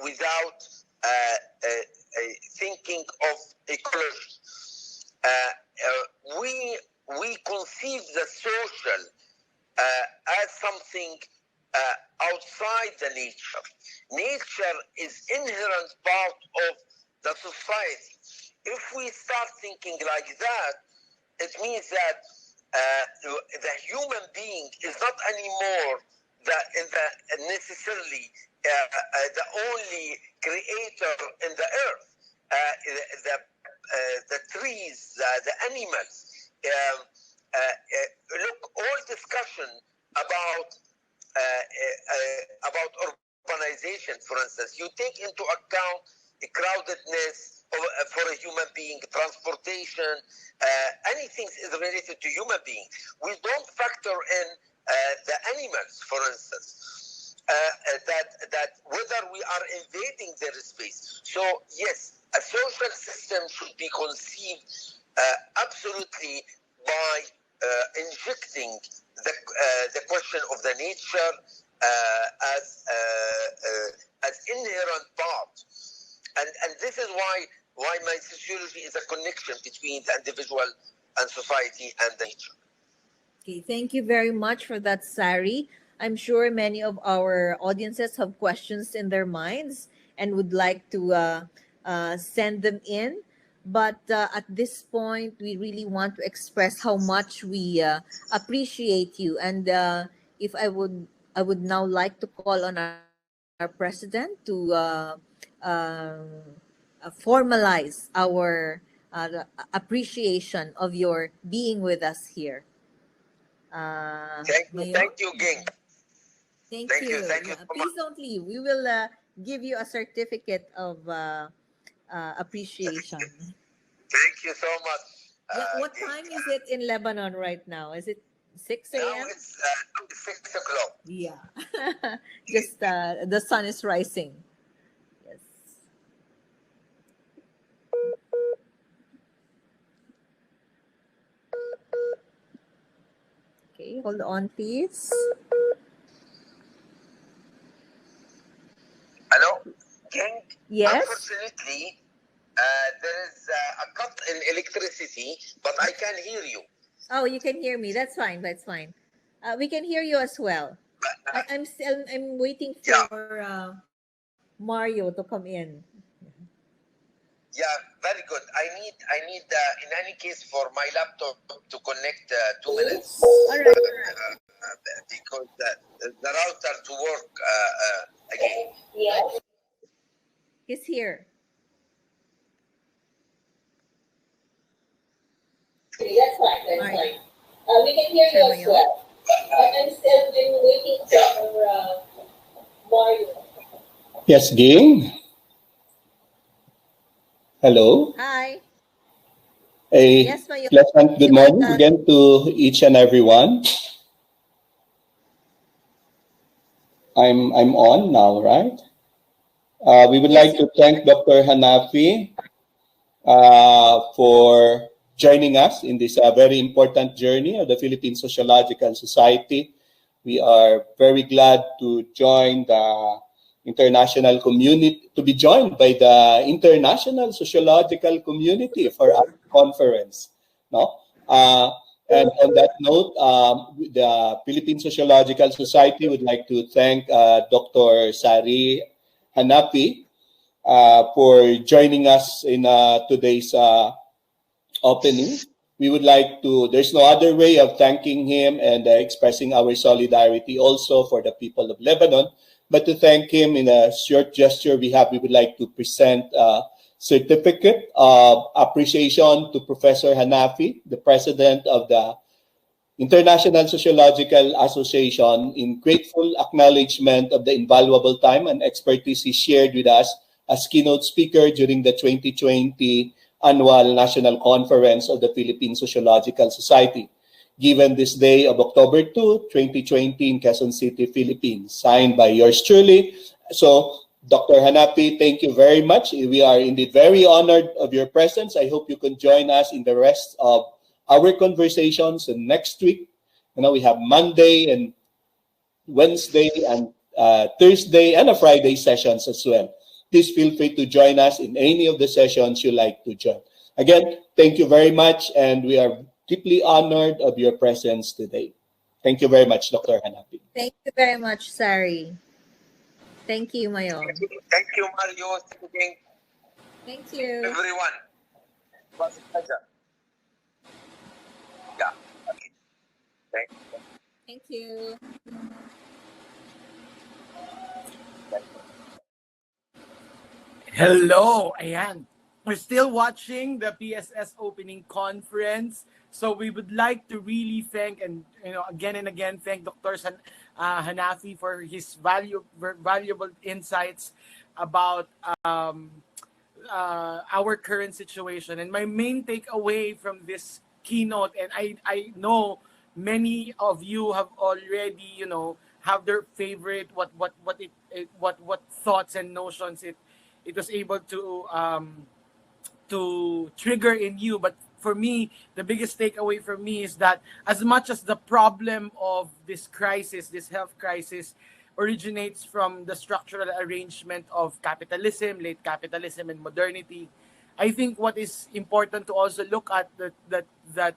without thinking of ecology. We conceive the social as something outside the nature. Nature is inherent part of the society. If we start thinking like that, it means that the human being is not anymore necessarily the only creator in the earth. The trees, the animals. Look, all discussion about urbanization, for instance, you take into account the crowdedness for a human being, transportation, anything is related to human being. We don't factor in the animals, for instance, that whether we are invading their space. So yes, a social system should be conceived absolutely by injecting the question of the nature as inherent part, and this is why my sociology is a connection between the individual and society and the nature. Okay, thank you very much for that, Sari. I'm sure many of our audiences have questions in their minds and would like to send them in. But at this point, we really want to express how much we appreciate you. And if I would now like to call on our president to formalize our appreciation of your being with us here. Thank you, Ging. Thank you. Thank you so Please much. don't leave. We will give you a certificate of appreciation. Thank you so much. What time is it in Lebanon right now? Is it 6 a.m.? Now it's 6 o'clock. Yeah. Just the sun is rising. Yes. Okay, hold on, please. Hello? Ging? Yes? Unfortunately, there is a cut in electricity, but I can hear you. Oh, you can hear me. That's fine. That's fine. We can hear you as well. I'm waiting for Mario to come in. Yeah, very good. I need in any case for my laptop to connect 2 minutes. All right. Because the router to work again. Yes. He's here. That's fine. That's fine. We can hear you as well. I'm waiting for Mario. Yes, Ging. Hello. Hi. A Yes, Mayo. pleasant good morning again to each and everyone. I'm on now, right? We would like to thank Dr. Hanafi for joining us in this very important journey of the Philippine Sociological Society. We are very glad to join the international community, to be joined by the International Sociological Community for our conference. No? And on that note, the Philippine Sociological Society would like to thank Dr. Sari Hanafi for joining us in today's opening. We would like to, there's no other way of thanking him and expressing our solidarity also for the people of Lebanon, but to thank him in a short gesture we would like to present a certificate of appreciation to Professor Hanafi, the president of the International Sociological Association, in grateful acknowledgement of the invaluable time and expertise he shared with us as keynote speaker during the 2020 Annual National Conference of the Philippine Sociological Society, given this day of October 2, 2020 in Quezon City, Philippines, signed by yours truly. So, Dr. Hanafi, thank you very much. We are indeed very honored of your presence. I hope you can join us in the rest of our conversations. And next week, we have Monday and Wednesday and Thursday and a Friday sessions as well. Please feel free to join us in any of the sessions you like to join. Again, thank you very much, and we are deeply honored of your presence today. Thank you very much, Dr. Hanafi. Thank you very much, Sari. Thank you, Mayo. Thank you, Mario. Thank you. Everyone. It was a pleasure. Yeah. Okay. Thank you. Thank you. Hello, ayan. We're still watching the PSS opening conference. So we would like to really thank and again and again thank Dr. Hanafi for his valuable insights about our current situation. And my main takeaway from this keynote, and I know many of you have already have their favorite what thoughts and notions it was able to trigger in you. But for me, the biggest takeaway for me is that as much as the problem of this crisis, this health crisis, originates from the structural arrangement of capitalism, late capitalism, and modernity, I think what is important to also look at that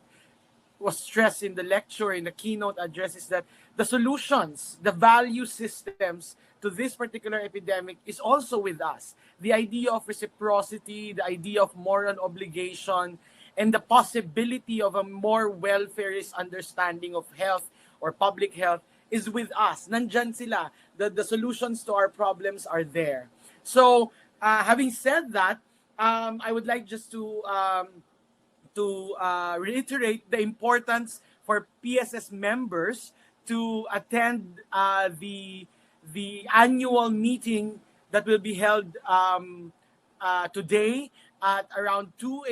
was stressed in the lecture, in the keynote address, is that the solutions, the value systems to this particular epidemic is also with us. The idea of reciprocity, the idea of moral obligation, and the possibility of a more welfareist understanding of health or public health is with us. Nandyan sila. The solutions to our problems are there. So, having said that, I would like just to reiterate the importance for PSS members to attend the annual meeting that will be held today at around 2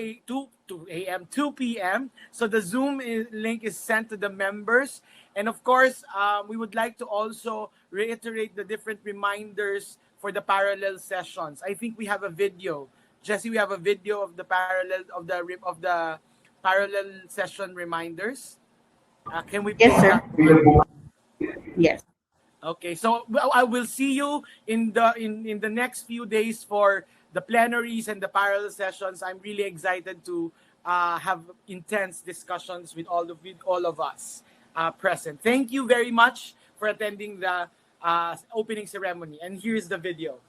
p.m. So the Zoom link is sent to the members. And of course, we would like to also reiterate the different reminders for the parallel sessions. I think we have a video. Jesse, we have a video of the parallel session reminders. Can we play that? Yes. Okay, so I will see you in the next few days for the plenaries and the parallel sessions. I'm really excited to have intense discussions with all of us present. Thank you very much for attending the opening ceremony. And here's the video.